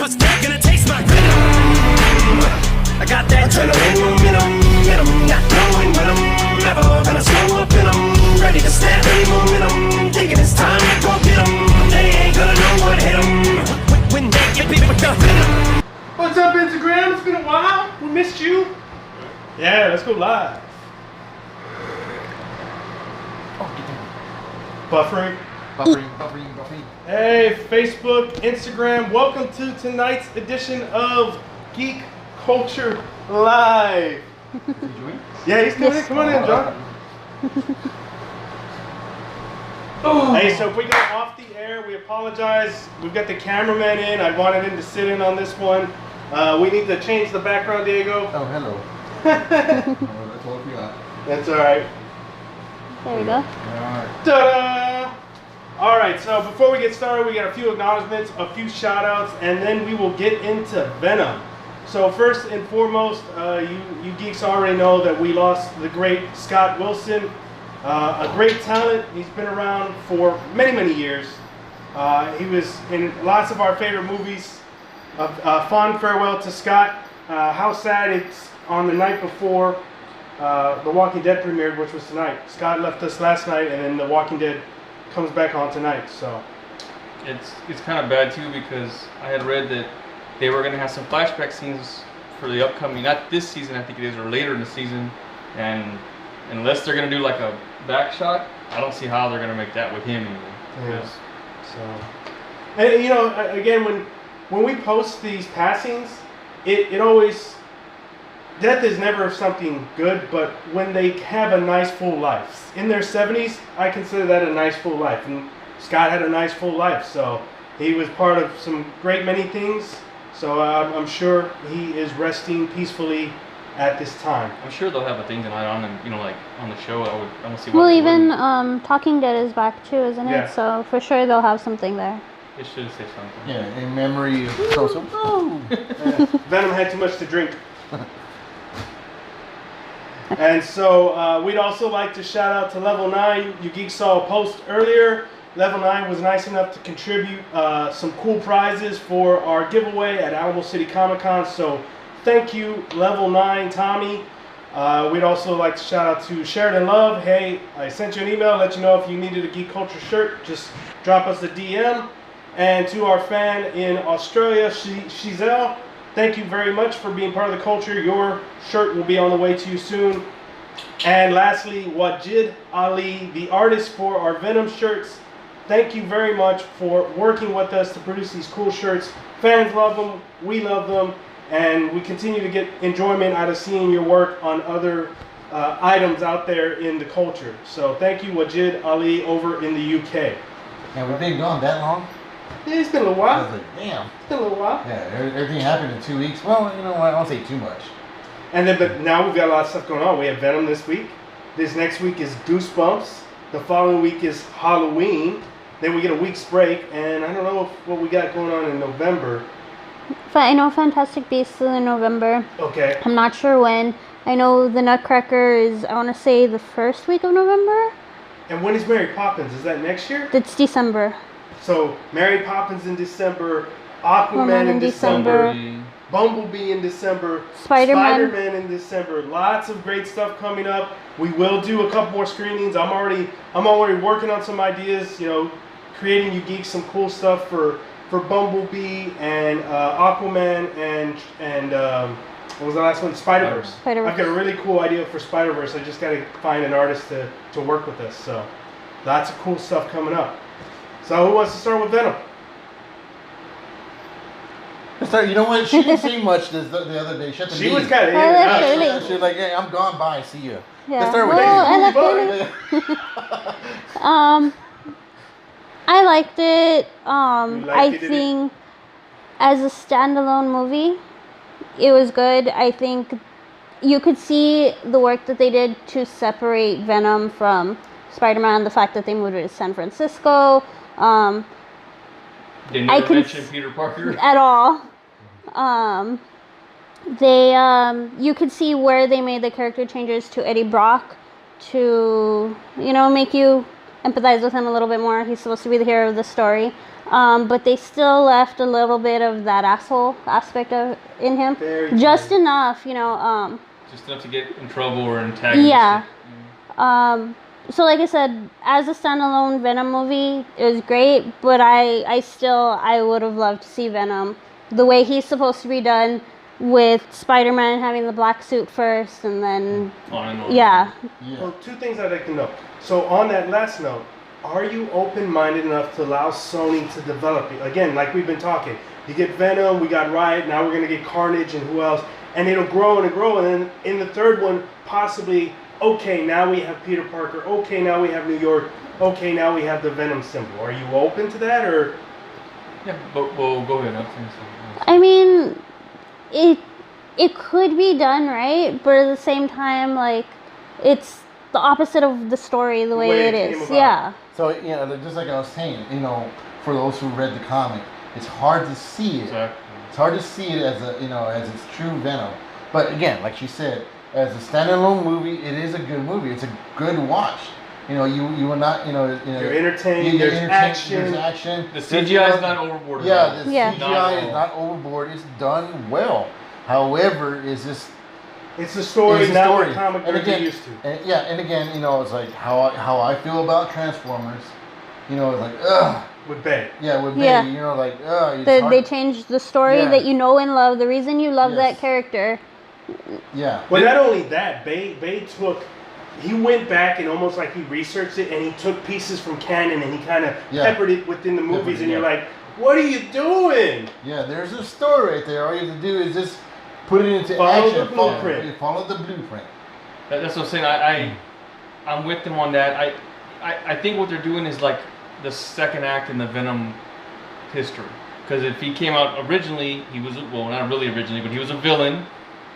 cause they're gonna taste my venom. I got that adrenaline momentum, not knowing when I'm ever gonna slow up in them. Ready to snap any momentum, thinking it's time to go get them. They ain't gonna know what hit them when they get beat with the venom. What's up, Instagram? It's been a while. We missed you. Yeah, let's go live. Buffering. Hey, Facebook, Instagram, welcome to tonight's edition of Geek Culture Live. Yeah, he's coming in. Come on in, John. Hey, so if we go off the air, we apologize. We've got the cameraman in. I wanted him to sit in on this one. We need to change the background, Diego. Oh, hello. That's all we got. That's all right. There we go. Ta-da! All right, so before we get started, we got a few acknowledgments, a few shout-outs, and then we will get into Venom. So first and foremost, you geeks already know that we lost the great Scott Wilson, a great talent. He's been around for many, many years. He was in lots of our favorite movies. A fond farewell to Scott. How sad it's on the night before The Walking Dead premiered, which was tonight. Scott left us last night, and then The Walking Dead comes back on tonight. So it's kind of bad too, because I had read that they were going to have some flashback scenes for the upcoming, not this season I think it is, or later in the season, and unless they're going to do like a back shot, I don't see how they're going to make that with him anymore. yeah. So, and you know, again, when we post these passings, it always, death is never something good, but when they have a nice full life. In their 70s, I consider that a nice full life. And Scott had a nice full life, so he was part of some great many things. So I'm sure he is resting peacefully at this time. I'm sure they'll have a thing tonight on, and like on the show. I don't see why. Well, they even wouldn't. Talking Dead is back too, isn't Yeah. it? So for sure they'll have something there. It should say something. Yeah, in memory of so. Venom had too much to drink. And so we'd also like to shout out to Level 9. You geeks saw a post earlier. Level 9 was nice enough to contribute some cool prizes for our giveaway at Alamo City Comic Con. So thank you, Level 9, Tommy. We'd also like to shout out to Sheridan Love. Hey, I sent you an email, let you know if you needed a Geek Culture shirt, just drop us a DM. And to our fan in Australia, Shizelle, thank you very much for being part of the culture. Your shirt will be on the way to you soon. And lastly, Wajid Ali, the artist for our Venom shirts. Thank you very much for working with us to produce these cool shirts. Fans love them, we love them, and we continue to get enjoyment out of seeing your work on other items out there in the culture. So thank you, Wajid Ali, over in the UK. And we've been gone that long? Yeah, it's been a little I while. was like, damn. It's been a little while. Yeah, everything happened in 2 weeks. Well, you know what? I don't say too much. And then, but now we've got a lot of stuff going on. We have Venom this week. This next week is Goosebumps. The following week is Halloween. Then we get a week's break, and I don't know what we got going on in November. I know Fantastic Beasts is in November. Okay. I'm not sure when. I know the Nutcracker is, I want to say, the first week of November. And when is Mary Poppins? Is that next year? It's December. So Mary Poppins in December, Aquaman in December, December. Bumblebee in December, Spider-Man. Spider-Man in December. Lots of great stuff coming up. We will do a couple more screenings. I'm already working on some ideas. You know, creating you geeks some cool stuff for Bumblebee and Aquaman and what was the last one? Spider-Verse. Spider-Verse. I've got a really cool idea for Spider-Verse. I just got to find an artist to work with us. So lots of cool stuff coming up. So who wants to start with Venom? You know what? She didn't say much the other day. Shut the She beat. was kind of in I and like out. Shirley. She was like, hey, I'm gone. Bye. See ya. Yeah. Let's start with Well, I Daisy. like I liked it. I think as a standalone movie, it was good. I think you could see the work that they did to separate Venom from Spider-Man. The fact that they moved it to San Francisco. They I never can mention Peter Parker. At all. You could see where they made the character changes to Eddie Brock to, make you empathize with him a little bit more. He's supposed to be the hero of the story. but they still left a little bit of that asshole aspect in him, Very just tiny. enough, you know. Just enough to get in trouble or antagonistic. Yeah. So like I said, as a standalone Venom movie, it was great, but I would have loved to see Venom the way he's supposed to be done, with Spider-Man having the black suit first, and then On and on. yeah. Well, two things I'd like to know. So on that last note, are you open-minded enough to allow Sony to develop it? Again, like we've been talking, you get Venom, we got Riot, now we're gonna get Carnage, and who else? And it'll grow and grow, and then in the third one, possibly, okay, now we have Peter Parker. Okay, now we have New York. Okay, now we have the Venom symbol. Are you open to that, or? Yeah, but well, go ahead. I mean, it could be done right, but at the same time, like, it's the opposite of the story the way it came is. about. Yeah. So, you know, just like I was saying, you know, for those who read the comic, it's hard to see it. Exactly. It's hard to see it as a, you know, as its true Venom. But again, like she said, as a standalone movie, it is a good movie. It's a good watch. You know, you will not, You're entertained. There's action. There's action. The CGI is not overboard. Yeah, the Yeah. CGI is not overboard. It's done well. However, it's just It's the story, it's a not story. the comic And we're again, used to. and again, you know, it's like how I feel about Transformers. You know, it's like ugh. With Bay. Yeah, with Yeah. me, you know, like ugh. It's hard They to- changed the story Yeah. that you know and love. The reason you love that Yes. character. Yeah. But not only that, he went back and almost like he researched it, and he took pieces from canon and he kind of Yeah. peppered it within the movies, Peppered it, and you're yeah. like, what are you doing? Yeah, there's a story right there. All you have to do is just put it into Follow action. the blueprint. Follow the blueprint. That's what I'm saying. I'm with them on that. I think what they're doing is like the second act in the Venom history. Because if he came out originally, he was, well, not really originally, but he was a villain.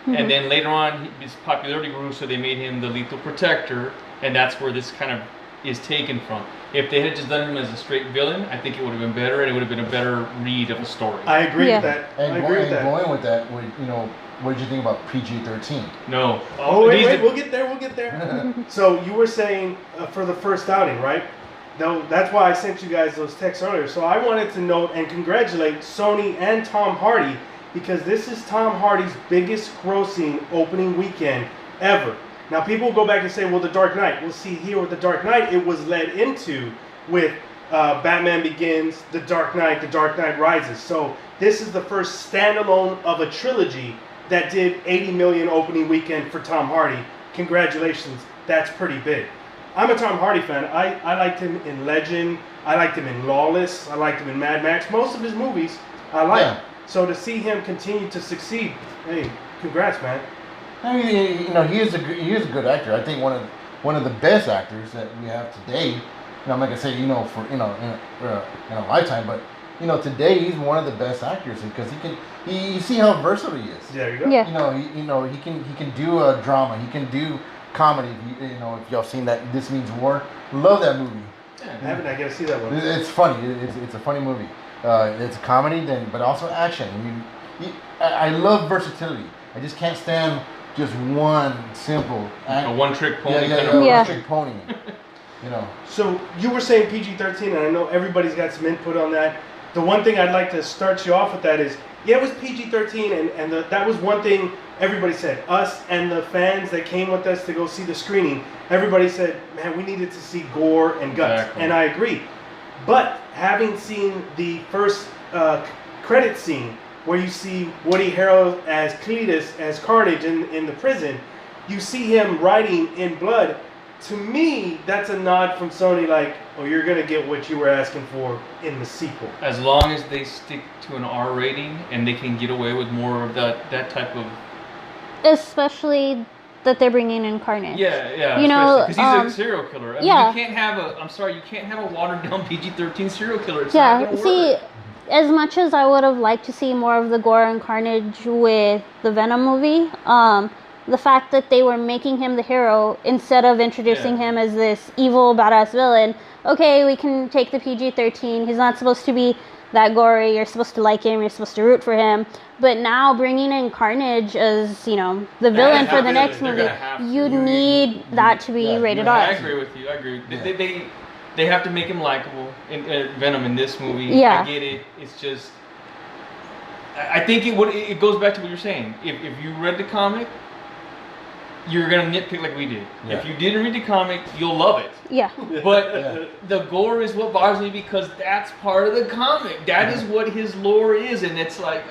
And then later on, his popularity grew, so they made him the Lethal Protector. And that's where this kind of is taken from. If they had just done him as a straight villain, I think it would have been better, and it would have been a better read of a story. I agree Yeah. with that. And, I agree with that. going with that, you know, what did you think about PG-13? No. Oh, These wait, are- we'll get there. So you were saying for the first outing, right? No, that's why I sent you guys those texts earlier. So I wanted to note and congratulate Sony and Tom Hardy, because this is Tom Hardy's biggest grossing opening weekend ever. Now people go back and say, well, The Dark Knight. We'll see here with The Dark Knight, it was led into with Batman Begins, The Dark Knight Rises. So this is the first standalone of a trilogy that did 80 million opening weekend for Tom Hardy. Congratulations, that's pretty big. I'm a Tom Hardy fan. I liked him in Legend. I liked him in Lawless. I liked him in Mad Max. Most of his movies I like. Yeah. So to see him continue to succeed, hey, congrats, man. I mean, you know, he is a good actor. I think one of the best actors that we have today. You know, I'm not gonna say, you know, for in a lifetime, but you know, today he's one of the best actors because you see how versatile he is. There you go. Yeah. You know, he can do a drama. He can do comedy. You know, if y'all seen that This Means War, love that movie. I haven't. I gotta see that one. It's funny. It's a funny movie. It's a comedy, but also action. I love versatility. I just can't stand just one simple A one-trick pony Yeah, kind of. Yeah. one-trick pony. You know. So you were saying PG-13, and I know everybody's got some input on that. The one thing I'd like to start you off with that is, yeah, it was PG-13, and that was one thing everybody said. Us and the fans that came with us to go see the screening, everybody said, man, we needed to see gore and guts, Exactly. and I agree. But having seen the first credit scene where you see Woody Harrelson as Cletus, as Carnage in the prison, you see him writing in blood. To me, that's a nod from Sony, like, oh, you're going to get what you were asking for in the sequel. As long as they stick to an R rating and they can get away with more of that type of. Especially that they're bringing in Carnage. Yeah. You know, because he's a serial killer. I mean, yeah. you can't have you can't have a watered down PG-13 serial killer. It's Yeah, not gonna see, work. as much as I would have liked to see more of the gore and carnage with the Venom movie, the fact that they were making him the hero instead of introducing him as this evil, badass villain, okay, we can take the PG-13. He's not supposed to be that gory. You're supposed to like him. You're supposed to root for him. But now bringing in Carnage as, you know, the villain for the next they're movie, gonna have to. you need that to be rated I R. agree with you. I agree. Yeah. they have to make him likable in Venom in this movie. Yeah. I get it. It's just, I think it goes back to what you're saying. If you read the comic, you're gonna nitpick like we did. Yeah. If you didn't read the comic, you'll love it. Yeah. But the gore is what bothers me because that's part of the comic. That is what his lore is, and it's like,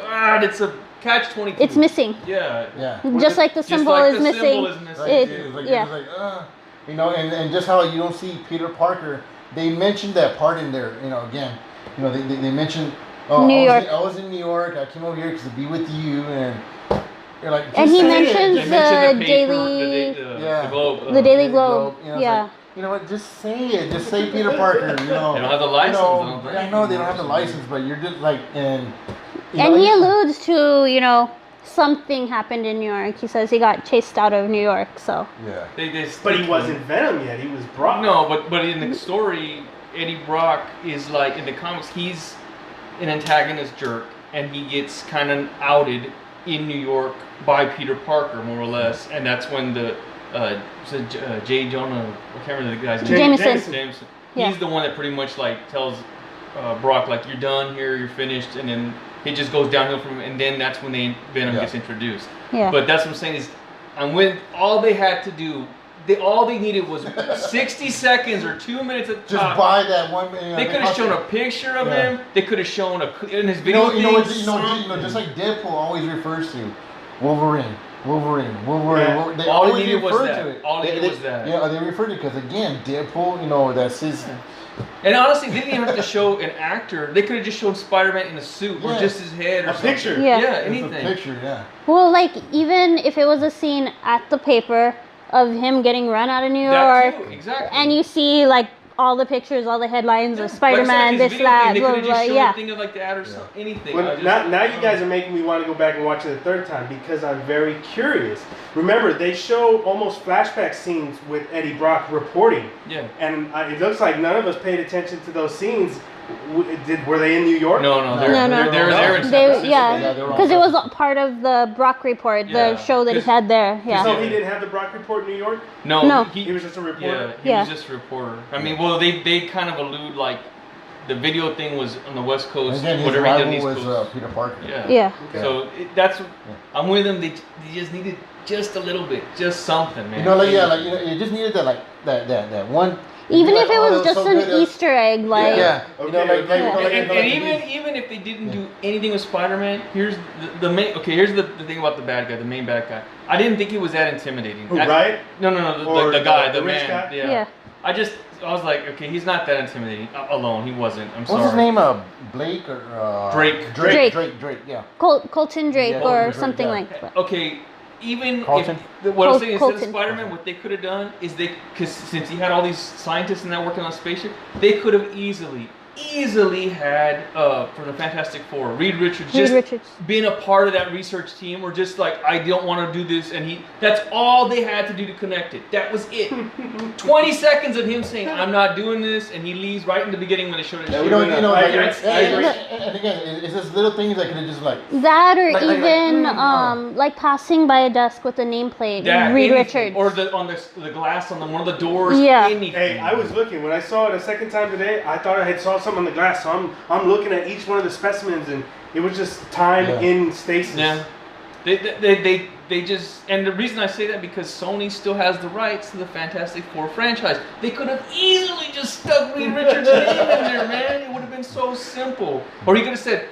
it's a catch-22. It's missing. Yeah. Yeah. Just like the symbol like is the missing. symbol is missing. Like, It- it's like, yeah. it's like, you know, and just how you don't see Peter Parker. They mentioned that part in there. You know, again, you know, they mentioned. Oh, New York. I was in New York. I came over here to be with you, and you're like. And just he say it. mentions They mentioned the paper, Daily- the Globe. The Daily Globe. You know, it's Yeah. like, you know what? Just say it. Just say Peter Parker. You know. They don't have the license, You know, I don't think. I know they don't have the license, but you're just like and. you And know, he you- alludes to, you know, something happened in New York. He says he got chased out of New York, so. Yeah. But he wasn't Venom yet. He was Brock. No, but in the story, Eddie Brock is like in the comics. He's an antagonist jerk, and he gets kind of outed in New York by Peter Parker, more or less, and that's when the J. Jonah, I can't remember the guy's name. Jameson. Yeah. He's the one that pretty much like tells Brock like you're done here, you're finished, and then it just goes downhill from, and then that's when Venom gets introduced. Yeah. But that's what I'm saying is, and when all they had to do, all they needed was 60 seconds or 2 minutes at the Just top. buy that one. You know, They could have shown a picture of him. They could have shown in his You video. know, you thing, know, just like Deadpool always refers to Wolverine. Yeah. They All he always needed was refer that. to it. All he needed was that. Yeah, they refer to it because again, Deadpool. You know, that's his. And honestly, they didn't even have to show an actor. They could have just shown Spider-Man in a suit or Yeah. just his head or A something. picture. Yeah. Yeah, It's a anything. picture, yeah. Well, like, even if it was a scene at the paper of him getting run out of New That York, too, exactly. and you see, like, all the pictures, all the headlines of Like Spider-Man, his this, video that, thing, they blah, could have blah, just shown yeah. a thing of like that or something, anything. Well, I just- now you guys are making me want to go back and watch it a third time because I'm very curious. Remember, they show almost flashback scenes with Eddie Brock reporting, Yeah. and it looks like none of us paid attention to those scenes. Were they in New York? No, No, no. they're there in San Francisco. Yeah, they were all Because it was part of the Brock report, Yeah. the show that he had there. Yeah. So he didn't have the Brock report in New York? No. He was just a Yeah, reporter? he Yeah. was just a reporter. I mean, well, they kind of allude like the video thing was on the West Coast, Again, his whatever he did on the rival East was Coast. Peter Parker. Yeah. Yeah. Okay. So that's I'm with them. They just needed just a little bit, just something, man. You know, like you know, you just needed that that one. Even you'd if be it like, was oh, just so an good, Easter egg, like. Yeah. You know, Okay, like, like, okay. you know, like, And, like, and even if they didn't do anything with Spider-Man, here's the main. Okay, here's the thing about the bad guy, the main bad guy. I didn't think he was that intimidating. Who, Riot? No, Or the guy, the the rich man. guy? Yeah. I was like, okay, he's not that intimidating alone. He wasn't. I'm sorry. What's his name? Blake or Drake. Drake. Yeah. Colton Drake Yeah, or Colton Drake, something yeah. like that. Okay, even Colton? if what I'm saying instead of Colton. Spider-Man, what they could have done is because since he had all these scientists and that working on a spaceship, they could have easily had for the Fantastic Four, Reed Richards Reed just Richards. being a part of that research team, or just like I don't want to do this, and that's all they had to do to connect it. That was it. 20 seconds of him saying I'm not doing this, and he leaves right in the beginning when they showed it. You know, I like, agree. and again, it's just little things that could have just like. That or Like- even no. like passing by a desk with a nameplate. That, Reed anything. Richards. Or on the glass on one of the doors. Yeah. Anything. Hey, I was looking when I saw it a second time today. I thought I had saw something on the glass, so I'm looking at each one of the specimens, and it was just time Yeah. in stasis. Yeah. They just, and the reason I say that because Sony still has the rights to the Fantastic Four franchise. They could have easily just stuck Reed Richards' name in there, man. It would have been so simple. Or he could have said,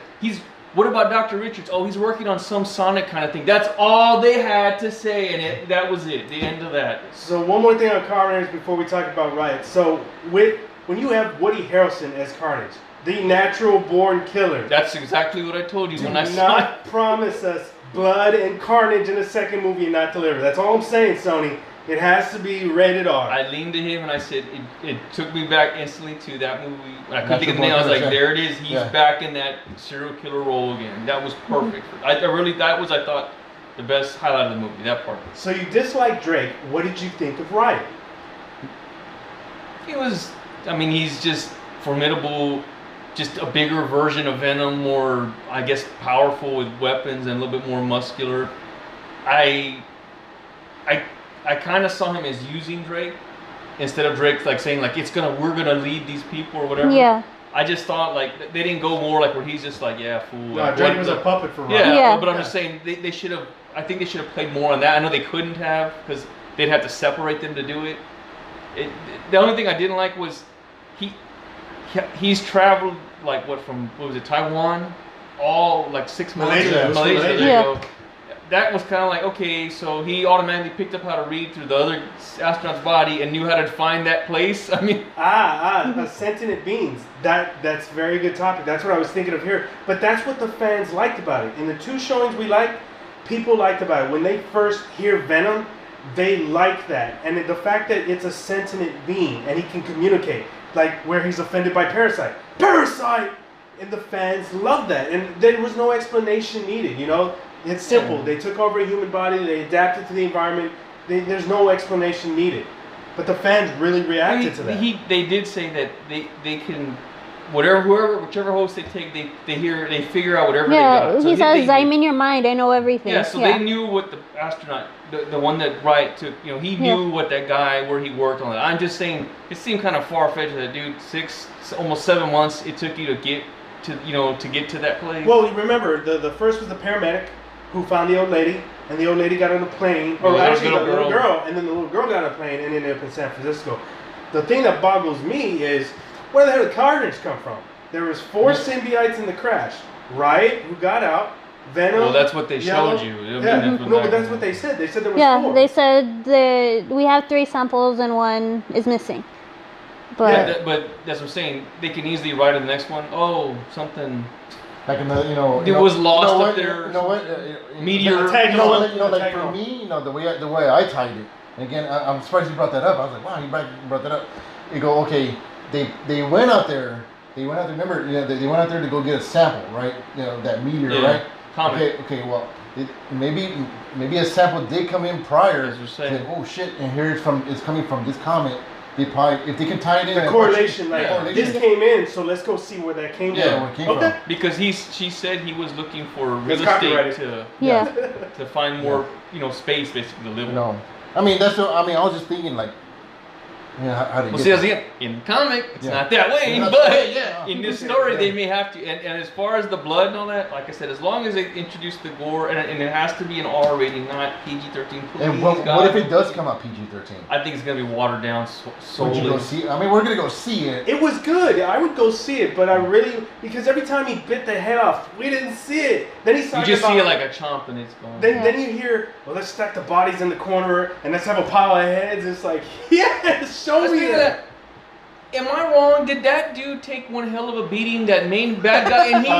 what about Dr. Richards? Oh, he's working on some Sonic kind of thing. That's all they had to say, and that was it. The end of that. So one more thing on Carnage before we talk about Riot. So when you have Woody Harrelson as Carnage, the natural born killer, That's exactly what I told you do when I saw it. not promise us blood and carnage in a second movie and not deliver. That's all I'm saying, Sony. It has to be rated R. I leaned to him and I said, it took me back instantly to that movie. When I couldn't That's think of the the name. I was one, like, yeah. there it is. He's Yeah. back in that serial killer role again. That was perfect. I thought, the best highlight of the movie, that part. So you dislike Drake. What did you think of Riot? He's just formidable, just a bigger version of Venom, more, I guess, powerful with weapons and a little bit more muscular. I kind of saw him as using Drake, instead of Drake like saying like we're gonna lead these people or whatever. Yeah. I just thought like they didn't go more like where he's just like fool. No, like, Drake was a puppet for Rock. Yeah. But I'm just saying they should have. I think they should have played more on that. I know they couldn't have because they'd have to separate them to do it. The only thing I didn't like was he's traveled like what was it, Taiwan, all like 6 months. Malaysia. There you go. That was kind of like, okay, so he automatically picked up how to read through the other astronaut's body and knew how to find that place. I mean, sentient beings. That's a very good topic. That's what I was thinking of here. But that's what the fans liked about it. In the 2 showings we liked, people liked about it. When they first hear Venom, they like that. And the fact that it's a sentient being and he can communicate, like where he's offended by Parasite. Parasite! And the fans love that. And there was no explanation needed, you know? It's simple. They took over a human body. They adapted to the environment. There's no explanation needed. But the fans really reacted to that. They did say that they can, whichever host they take, they figure out whatever they got. So he says, "I'm in your mind. I know everything." Yeah, so they knew what the astronaut, the one that Wright took. You know, he knew what that guy where he worked on it. I'm just saying, it seemed kind of far fetched that dude. Almost 7 months it took you to get to that place. Well, remember the first was the paramedic who found the old lady, and the old lady got on the plane, or actually the little girl, and then the little girl got on a plane and ended up in San Francisco. The thing that boggles me is, where the hell did Carnage come from? There was 4 symbiotes in the crash. Riot, who got out, Venom. Well, that's what they Yellow. showed you. But that's what they said. They said there was 4. Yeah, they said that we have 3 samples and 1 is missing. But but that's what I'm saying. They can easily write in the next one. Oh, something. Like another, it was lost up there. You know what? Meteor. Like for me, the way I tied it. And again, I'm surprised you brought that up. I was like, wow, you brought that up. You go, okay. They went out there. Remember, they went out there to go get a sample, right? You know, that meteor, right? Comet. Okay. Well, maybe a sample did come in prior. To, oh shit! And here it's coming from this comet. They probably, if they can tie it in, the correlation, this came in, so let's go see where that came from. Where it came from. Because she said he was looking for real estate to find more, space basically to live in. No, I mean I was just thinking like, how do you? Well, see, in the comic, it's not that way, but in this story, they may have to. And as far as the blood and all that, like I said, as long as they introduce the gore, and it has to be an R rating, not PG-13. And what if it does come out PG-13? I think it's gonna be watered down solely. Would you go see it? I mean, we're gonna go see it. It was good. I would go see it, but because every time he bit the head off, we didn't see it. Then he's talking You just see it like a chomp, and it's gone. Then you hear, well, let's stack the bodies in the corner, and let's have a pile of heads. It's like, yes, show me that. Am I wrong? Did that dude take one hell of a beating, that main bad guy, and he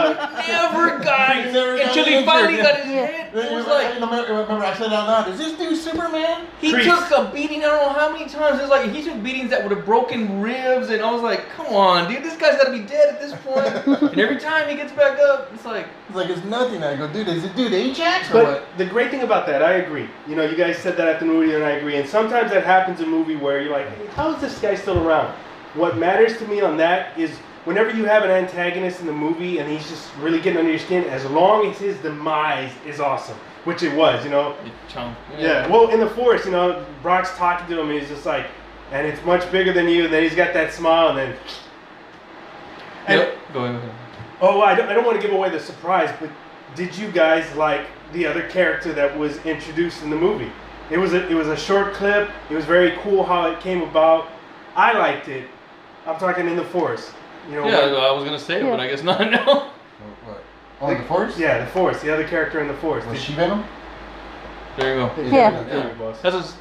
never got until he finally got his head? It was like, remember I said out loud, is this dude Superman? He took a beating, I don't know how many times. It's like he took beatings that would have broken ribs, and I was like, come on, dude, this guy's got to be dead at this point. And every time he gets back up, it's like it's nothing. I go, dude, is it Ajax or but what? The great thing about that, I agree. You guys said that at the movie, and I agree. And sometimes that happens in a movie where you're like, hey, how is this guy still around? What matters to me on that is whenever you have an antagonist in the movie and he's just really getting under your skin, as long as his demise is awesome, which it was, Yeah. Well, in the forest, Brock's talking to him and he's just like, and it's much bigger than you, and then he's got that smile, and then. Go ahead. Oh, I don't want to give away the surprise, but did you guys like the other character that was introduced in the movie? It was a short clip. It was very cool how it came about. I liked it. I'm talking in the forest. I was gonna say it, but I guess not now. What? Oh, the forest? Yeah, the forest. The other character in the forest. Was she Venom? There you go. Yeah. That's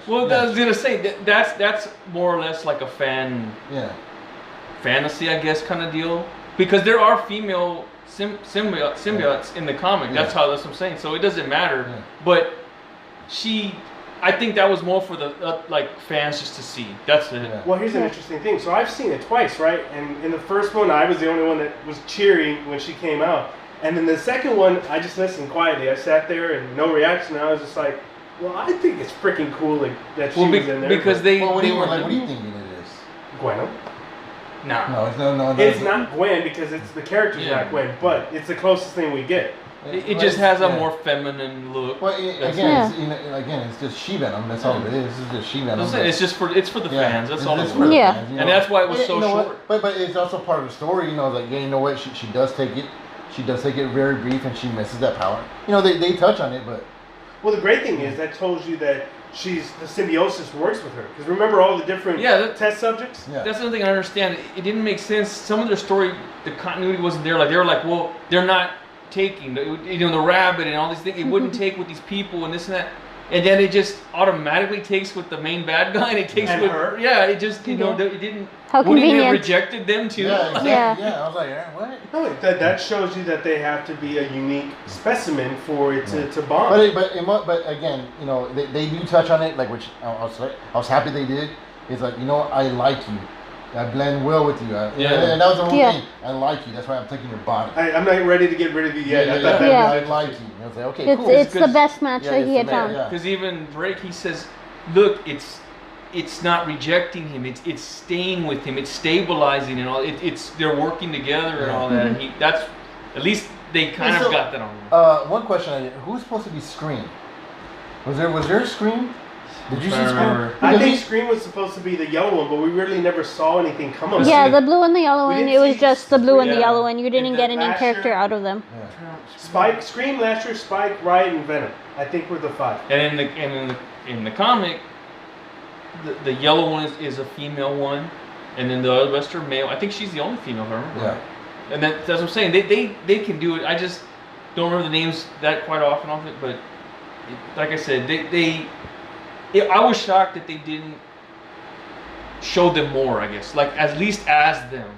Well, I was gonna say that's more or less like a fantasy, I guess, kind of deal, because there are female symbiotes in the comic. That's what I'm saying. So it doesn't matter. Yeah. But I think that was more for the fans just to see. That's it. Yeah. Well, here's an interesting thing. So I've seen it twice, right? And in the first one, I was the only one that was cheering when she came out. And then the second one, I just listened quietly. I sat there and no reaction. I was just like, well, I think it's freaking cool that she was in there. Because what do you think it is? Gwen. No. It's not Gwen because the character's not Gwen, but it's the closest thing we get. It just has a more feminine look. Well, again, it's just She-Venom. That's all it is. It's just She-Venom. It's for the fans. That's all. It's It's for the Yeah. fans, and that's why it was so short. But it's also part of the story. You know, like you know what? She does take it. She does take it very brief, and she misses that power. You know, they touch on it, but Well, the great thing is that tells you that the symbiosis works with her. Because remember all the different test subjects? yeah. That's the thing I understand. It didn't make sense. Some of their story, the continuity wasn't there. Like they were like, well, they're not taking the rabbit and all these things. It wouldn't take with these people and this and that. And then it just automatically takes with the main bad guy, and it takes And with her. Yeah, it just it didn't. How wouldn't it have convenient. rejected them too? Yeah, exactly. Yeah. Yeah. I was like, what? No, that shows you that they have to be a unique specimen for it to bond. But again, you know, they do touch on it, like which I was happy they did. It's like, you know, I like you. I blend well with you. And that was the whole thing. I like you. That's why I'm taking your body. I'm not ready to get rid of you yet. I thought that I was like you. I was like, okay, cool. It's the best match that he had found. Yeah. Because even Drake, he says, look, it's not rejecting him. It's staying with him. It's stabilizing and all. They're working together and all that. And that's at least they kind of got that on. One question: who's supposed to be Scream? Was there a Scream? Did you see Scream? I think Scream was supposed to be the yellow one, but we really never saw anything come of it. Yeah, the blue and the yellow one. It was just the blue and the Yeah. yellow one. You didn't And get then any last character year- out of them. Spike, Scream, Lasher, Spike, Riot, and Venom. I think we're the 5. And in the comic, the yellow one is a female one, and then the other rest are male. I think she's the only female, if I remember. Yeah. And that's what I'm saying. They can do it. I just don't remember the names that quite often of it, but like I said, I was shocked that they didn't show them more. I guess, like at least as them.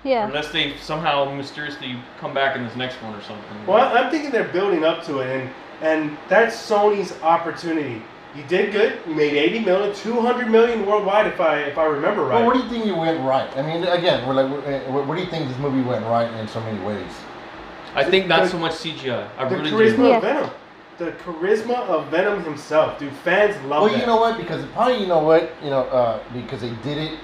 Yeah. Unless they somehow mysteriously come back in this next one or something. Well, I'm thinking they're building up to it, and that's Sony's opportunity. You did good. You made 80 million, 200 million worldwide, if I remember right. Well, what do you think you went right? I mean, again, what do you think this movie went right in so many ways? I think not so much CGI. I the really charisma do. of Venom. The charisma of Venom himself, dude. Fans love that. Well, you know what? Because because they did it.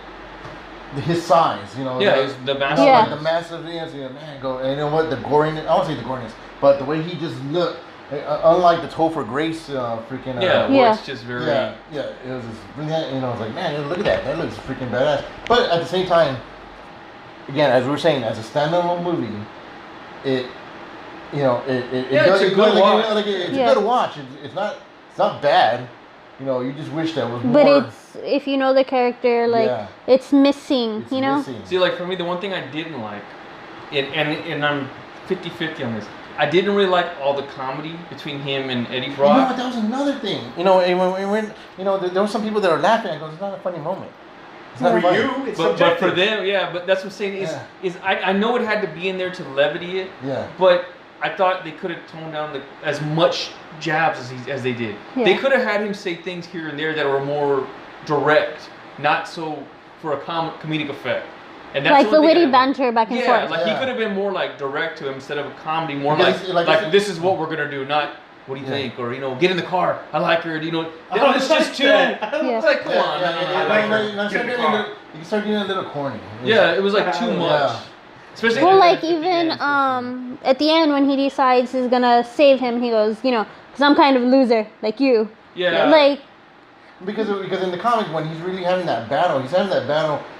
His size, you know. Yeah, the massive. Yeah. Like the massiveness, you know, man, go. And you know what? The goriness. I won't say the goriness, but the way he just looked, unlike the Topher Grace freaking. Where it's just very. Yeah, it was just brilliant. You know, I was like, man, look at that. That looks freaking badass. But at the same time, again, as we were saying, as a standalone movie, it's a good watch. It's a good watch. It's not bad. You know, you just wish that was more. But if you know the character, like it's missing. It's you know. missing. See, like for me, the one thing I didn't like, and I'm 50-50 on this. I didn't really like all the comedy between him and Eddie Brock. You know what? That was another thing. You know, when there were some people that are laughing. I go, it's not a funny moment. It's not For funny. you, it's but subjective. for them, yeah. But that's what I'm saying is I know it had to be in there to levity it. Yeah. But I thought they could have toned down as much jabs as they did. Yeah. They could have had him say things here and there that were more direct, not so for a comedic effect. And that's Like the witty banter back and forth. Like he could have been more like direct to him instead of a comedy, more Because like this is what we're gonna do, not what do you think, or get in the car. I like her. It's just too. It's like come on, I like her. Get in the car. You start getting a little corny. It was like too much. Especially Well, at like the even end. at the end when he decides he's gonna save him, he goes, because I'm kind of a loser like you. Yeah. Like. Because in the comic, when he's really having that battle,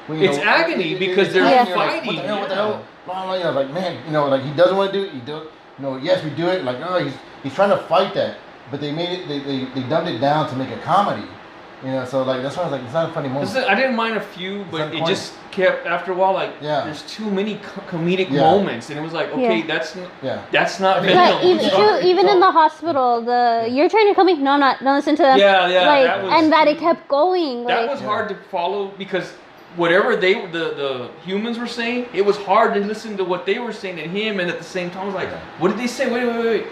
when, It's agony because they're fighting. Like, what the hell? Blah, blah, like man, like he doesn't want to do it. He do. Yes, we do it. Like he's trying to fight that, but they made it. They dumbed it down to make a comedy. So like that's why I was like, it's not a funny moment. I didn't mind a few, but it just kept after a while like there's too many comedic moments, and it was like okay, that's not Venom. Like, even in the hospital, you're trying to kill me. No, I'm not. Don't listen to them. Like, it kept going. That was hard to follow because whatever the humans were saying, it was hard to listen to what they were saying to him, and at the same time, I was like, what did they say? Wait.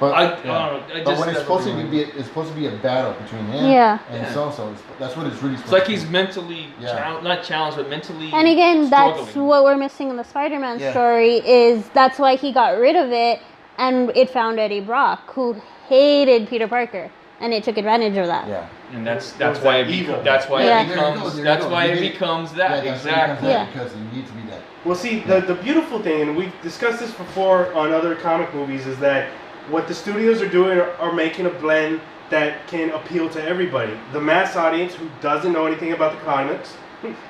But, I don't know. But when it's supposed to be a battle between him and so that's what it's really supposed to be. It's like he's mentally not challenged, but mentally. And again, struggling. that's what we're missing in the Spider-Man story. Is that's why he got rid of it, and it found Eddie Brock, who hated Peter Parker, and it took advantage of that. Yeah. And that's why it evil. That's why Yeah. it becomes. That's why it becomes that exactly. Because you need to be that. Well, see, the beautiful thing, and we've discussed this before on other comic movies, is that what the studios are doing are making a blend that can appeal to everybody. The mass audience who doesn't know anything about the comics.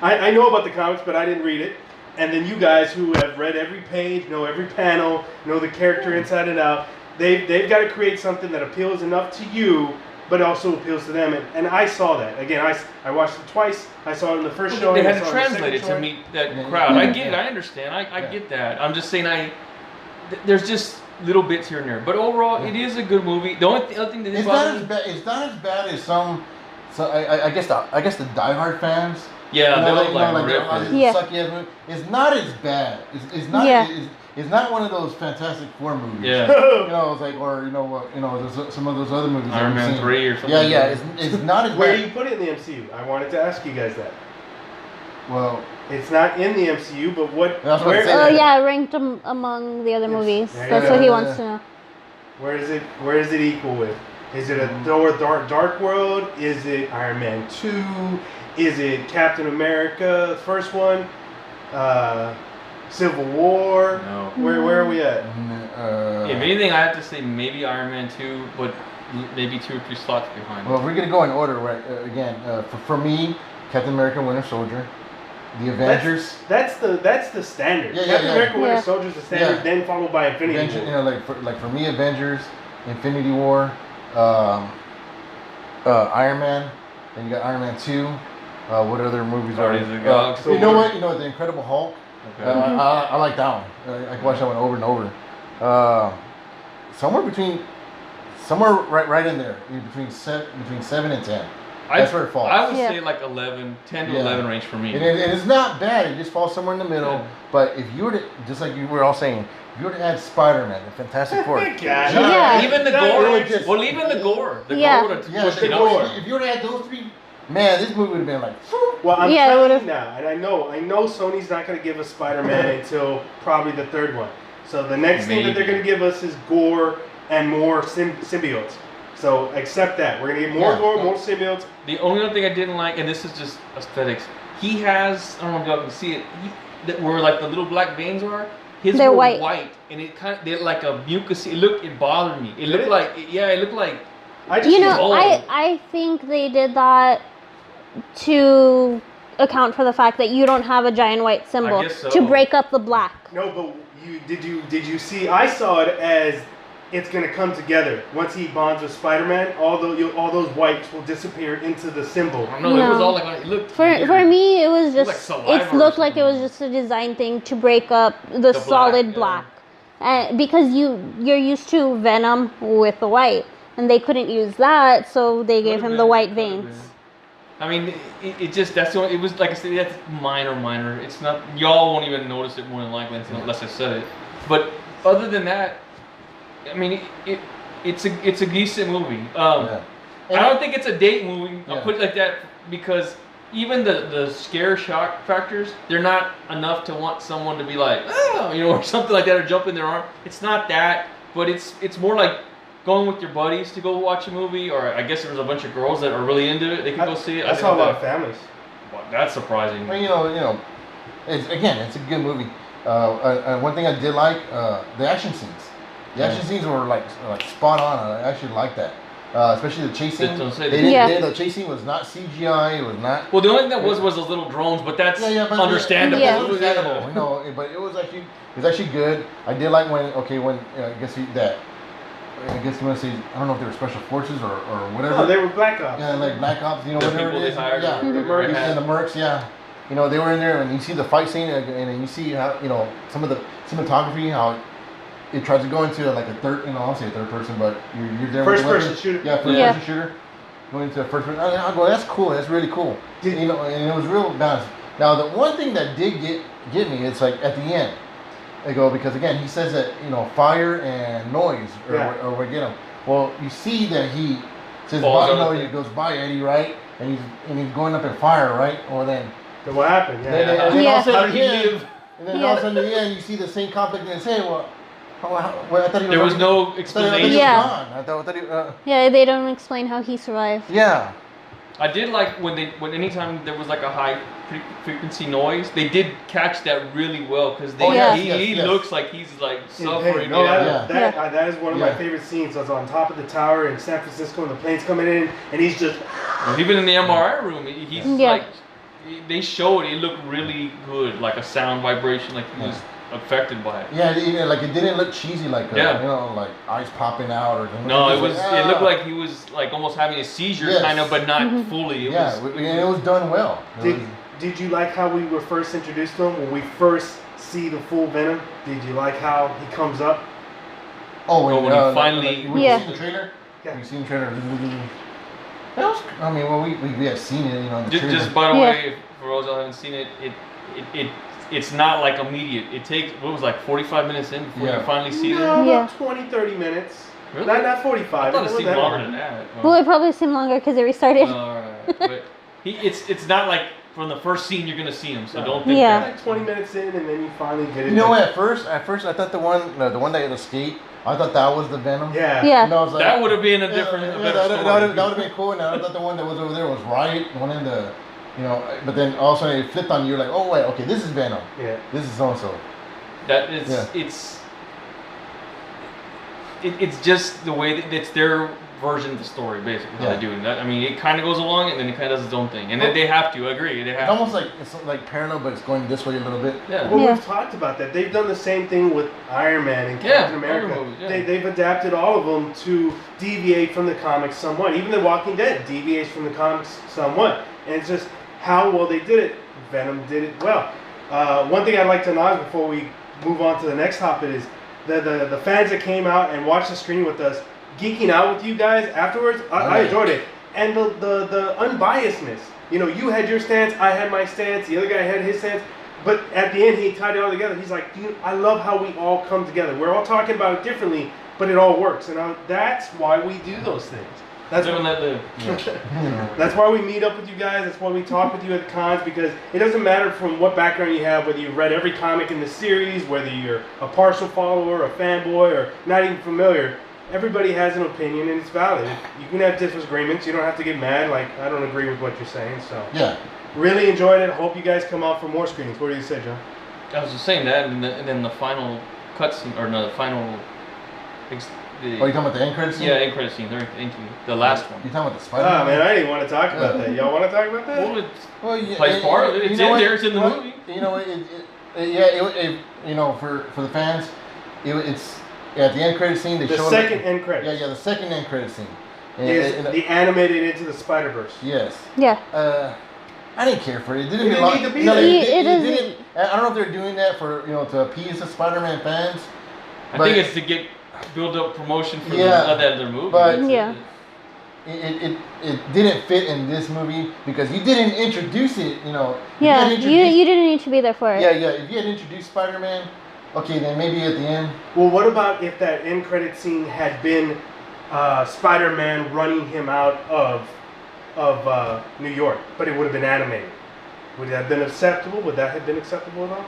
I know about the comics, but I didn't read it. And then you guys who have read every page, know every panel, know the character inside and out, they've got to create something that appeals enough to you, but also appeals to them. And I saw that. Again, I watched it twice. I saw it in the first show. They had to translate it to meet that crowd. I get it. I understand. I get that. I'm just saying there's just little bits here and there. But overall, it is a good movie. The only other thing that it's not as bad. It's not as bad as some. So I guess the diehard fans. Yeah, they look like sucky ass movie. It's not as bad. It's not. Yeah. It's not one of those Fantastic Four movies. Yeah. It's like, or there's some of those other movies. Iron Man 3 or something. Yeah. It's not as bad. Where do you put it in the MCU? I wanted to ask you guys that. Well, it's not in the MCU, but what? That's what ranked among the other movies. That's what he wants to know. Where is it equal with? Is it a Thor Dark World? Is it Iron Man 2? Is it Captain America, first one? Civil War? No. Where are we at? If anything, I have to say maybe Iron Man 2, but maybe 2 or 3 slots behind. Well, we're gonna go in order, right? Again, for me, Captain America: Winter Soldier, the Avengers. That's the standard. Captain America: Winter Soldier is the standard, then followed by Infinity War. For me, Avengers, Infinity War, Iron Man. Then you got Iron Man 2. What other movies are there? You know what? The Incredible Hulk. Okay. I like that one. I can watch that one over and over. Somewhere right in there, between 7 and 10. That's where it falls. I would say like 10 to 11 range for me. And it's not bad. It just falls somewhere in the middle. Yeah. But if you were to, just like you were all saying, if you were to add Spider-Man, the Fantastic Four. Even the gore. Even the gore. The gore would have the gore. If you were to add those three, man, this movie would have been like. Well, I'm telling you now, and I know Sony's not going to give us Spider-Man until probably the third one. So the next thing that they're going to give us is gore and more symbiotes. So accept that. We're going to get more gore, more symbiotes. The only other thing I didn't like, and this is just aesthetics, he has, I don't know if y'all can see it, where like the little black veins are, they're white. And it kind of, they're like a mucus. It bothered me. It looked like. I think they did that to account for the fact that you don't have a giant white symbol to break up the black. No, but did you see? I saw it as it's going to come together once he bonds with Spider-Man. All those whites will disappear into the symbol. No, it was all like it looked. For me, it was just it looked like it was just a design thing to break up the solid black. Because you're used to Venom with the white, and they couldn't use that, so they gave him the white veins. I mean, it just, that's the only, it was, like I said, that's minor. It's not, y'all won't even notice it more than likely unless I said it. But other than that, I mean, it's a decent movie. I don't think it's a date movie, I'll put it like that, because even the scare shock factors, they're not enough to want someone to be like, oh, or something like that, or jump in their arm. It's not that, but it's more like going with your buddies to go watch a movie, or I guess there's a bunch of girls that are really into it, they can go see it. I saw a lot of families. Well, that's surprising. Well, it's a good movie. One thing I did like, the action scenes. The action scenes were like spot on. I actually liked that. Especially the chasing. The chasing was not CGI. It was not. Well, the only thing that was those little drones, but that's understandable. Yeah. Understandable. But it was actually good. I did like when I guess you want to say, I don't know if they were special forces or whatever. No, they were Black Ops. Yeah, like Black Ops, the whatever it is. The Mercs, yeah. They were in there, and you see the fight scene, and then you see how, some of the cinematography, how it tries to go into like a third, I'll say a third person, but you're there with the person shooter. Yeah, person shooter. Going into a first person. I go, that's cool, that's really cool. And it was real balanced. Now, the one thing that did get me, it's like at the end. They go, because again, he says that, fire and noise or what get him. Well, you see that he says, he goes by Eddie, right? And he's going up in fire, right? Or then what happened? And then all of a sudden, all of a sudden at the end, you see the same conflict and say, well, I thought he was there was no explanation. I thought he was gone. Yeah, they don't explain how he survived. Yeah. I did like when anytime there was like a high frequency noise, they did catch that really well because he looks like he's like suffering. No, yeah. that is one of my favorite scenes. I was on top of the tower in San Francisco and the plane's coming in and he's just... Even in the MRI room, he's like... They showed it looked really good, like a sound vibration, like he was affected by it. Yeah, like it didn't look cheesy, like you know, like eyes popping out or something. No, it was. It looked like he was like almost having a seizure, kind of, but not fully. It was done well. Did you like how we were first introduced to him when we first see the full Venom? Did you like how he comes up? Oh, when he finally. When you see the trailer. Yeah, you seen the trailer. I mean, well, we have seen it, you know. In the just by the way, for those who haven't seen it, it's not like immediate. It takes what was like 45 minutes in before you finally see it. No, about 20, 30 minutes. Really? Not 45. I thought it seemed longer than that. Well, it probably seemed longer because it restarted. Alright, but it's not like from the first scene you're gonna see him, so don't think that. Like 20 minutes in, and then you finally get it. You know what? At first, I thought the one that had escaped. I thought that was the Venom. Yeah. Yeah. You know, like, that would have been a different. That would have been cool. Now I thought the one that was over there was Riot. One in the, you know, but then all of a sudden it flipped on you. You're like, oh wait, okay, this is Venom. Yeah. This is so and so. That is. It's just the way that it's their version of the story, basically. How they do it. I mean, it kind of goes along, and then it kind of does its own thing, and then they have to. I agree. They have. It's almost like parallel, but it's going this way a little bit. Yeah. Well, we've talked about that. They've done the same thing with Iron Man and Captain America. They've adapted all of them to deviate from the comics somewhat. Even The Walking Dead deviates from the comics somewhat, and it's just how well they did it. Venom did it well. One thing I'd like to acknowledge before we move on to the next topic is the fans that came out and watched the screening with us, geeking out with you guys afterwards. I enjoyed it, and the unbiasedness. You know, you had your stance, I had my stance, the other guy had his stance, but at the end he tied it all together. He's like, dude, I love how we all come together. We're all talking about it differently, but it all works, and that's why we do those things. That's that's why we meet up with you guys. That's why we talk with you at cons, because it doesn't matter from what background you have, whether you've read every comic in the series, whether you're a partial follower, a fanboy, or not even familiar. Everybody has an opinion, and it's valid. You can have disagreements. You don't have to get mad. Like, I don't agree with what you're saying. So really enjoyed it. Hope you guys come out for more screenings. What do you say, John? I was just saying that, and then the final cutscene, or no, the final. You talking about the end credit scene? Yeah, end credit scene. Thank you. The last one. You talking about the Spider-Man? Oh man, I didn't want to talk about that. Y'all want to talk about that? Well, it plays part of it. It's in there. It's in the movie. You know, you know, for the fans, it's at the end credit scene. They show the second end credit. Yeah, the second end credit scene. The animated Into the Spider-Verse. Yes. Yeah. I didn't care for it. It didn't need to be no, there. it didn't. I don't know if they're doing that for to appease the Spider-Man fans. I think it's to build up promotion for the other movie. But it didn't fit in this movie because you didn't introduce it. You know. Yeah. You didn't need to be there for it. Yeah. If you had introduced Spider-Man, okay, then maybe at the end. Well, what about if that end credit scene had been Spider-Man running him out of New York, but it would have been animated? Would that have been acceptable? Would that have been acceptable at all?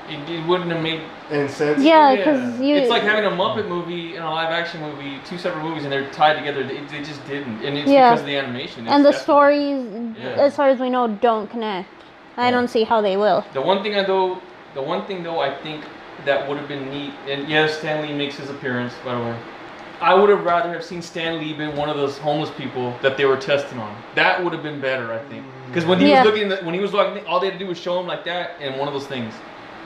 It wouldn't have made any sense. Yeah, because it's like having a Muppet movie and a live action movie, two separate movies, and they're tied together. They just didn't, and it's because of the animation. And the stories, as far as we know, don't connect. I don't see how they will. The one thing though, I think that would have been neat, and yes, Stan Lee makes his appearance, by the way. I would have rather have seen Stan Lee been one of those homeless people that they were testing on. That would have been better, I think. Because when he was looking, all they had to do was show him like that and one of those things,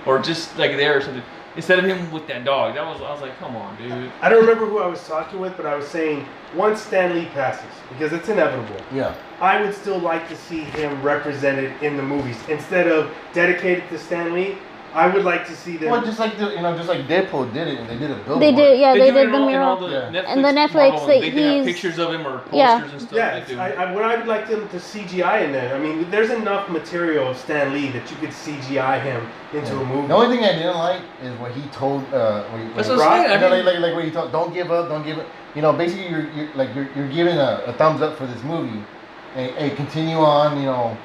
or just like there or something, instead of him with that dog. I was like, come on, dude. I don't remember who I was talking with, but I was saying once Stan Lee passes, because it's inevitable. Yeah. I would still like to see him represented in the movies instead of dedicated to Stan Lee. I would like to see them. Well, just like Deadpool did it, and they did a billboard. They did the mural. And the Netflix, they have pictures of him or posters and stuff. Yeah, what I would like them to CGI in there. I mean, there's enough material of Stan Lee that you could CGI him into a movie. The only thing I didn't like is what he told. That's what I'm saying. Like what he told. Don't give up. You know, basically you're giving a thumbs up for this movie, and continue on.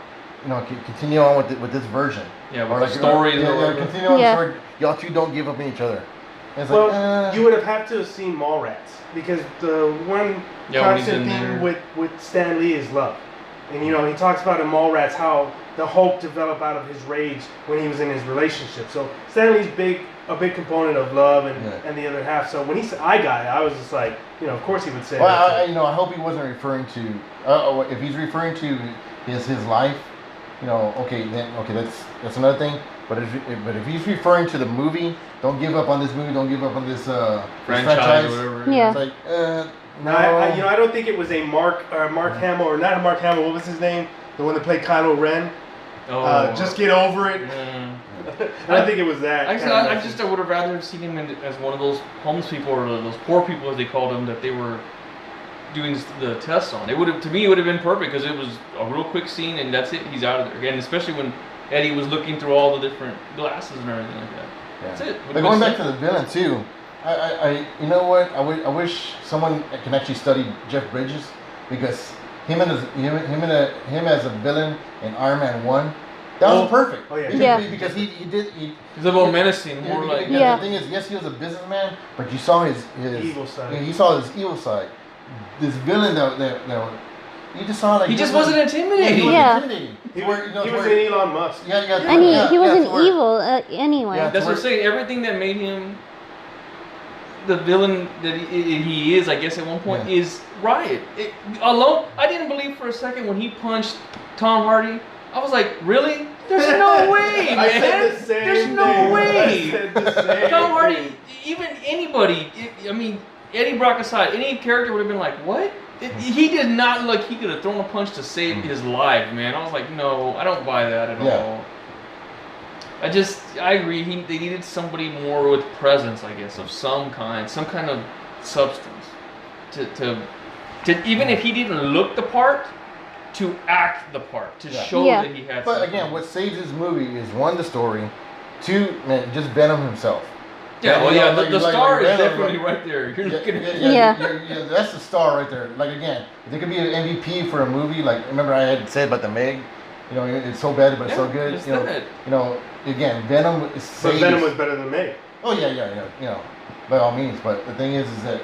Continue on with this version. Yeah, with the story. Continue on the story. Y'all two don't give up on each other. You would have to have seen Mallrats, because the one constant theme with Stan Lee is love. And you know, he talks about in Mallrats how the Hulk developed out of his rage when he was in his relationship. So Stanley's a big component of love and the other half. So when he said I got it, I was just like, you know, of course he would say well, that. I hope he wasn't referring to if he's referring to his life, you know, okay, that's another thing. But if he's referring to the movie, don't give up on this movie, don't give up on this franchise or whatever. Yeah. It's like no. I don't think it was a Mark Hamill, or not a Mark Hamill. What was his name? The one that played Kylo Ren. Just get over it. Yeah. I don't think it was that. I would have rather seen him as one of those homeless people or those poor people as they called them that they were doing the tests on. To me it would have been perfect because it was a real quick scene and that's it. He's out of there again, especially when Eddie was looking through all the different glasses and everything like that. Yeah. That's it. But going back to the villain too, I you know what? I wish someone can actually study Jeff Bridges because him as a villain in Iron Man 1, that was perfect. Oh yeah. Because he He's a little menacing, more like. The thing is, yes, he was a businessman, but you saw his evil side. Yeah, you saw his evil side. This villain that you just saw like he just wasn't intimidating. He was an Elon Musk. And he wasn't evil anyway. Yeah, That's what I'm saying. Everything that made him the villain that he is, I guess, at one point, is Riot. I didn't believe for a second when he punched Tom Hardy. I was like, really? There's no way, man. I said the same There's no thing. way. I said the same Tom Hardy, thing. even anybody, Eddie Brock aside, any character would have been like, what? He did not look like he could have thrown a punch to save his life, man. I was like, no, I don't buy that at all. I agree. They needed somebody more with presence, I guess, of some kind of substance, to even if he didn't look the part, to act the part, to show that he had. But something. again, what saves this movie is one, the story, two, man, just Venom himself. Yeah, well, yeah, the star is Venom, definitely right there. You're looking at that's the star right there. Like again, if there could be an MVP for a movie, like remember I had said about the Meg, you know, it's so bad but it's so good. You know, again, Venom is. But Venom was better than Meg. Oh yeah, you know, by all means. But the thing is that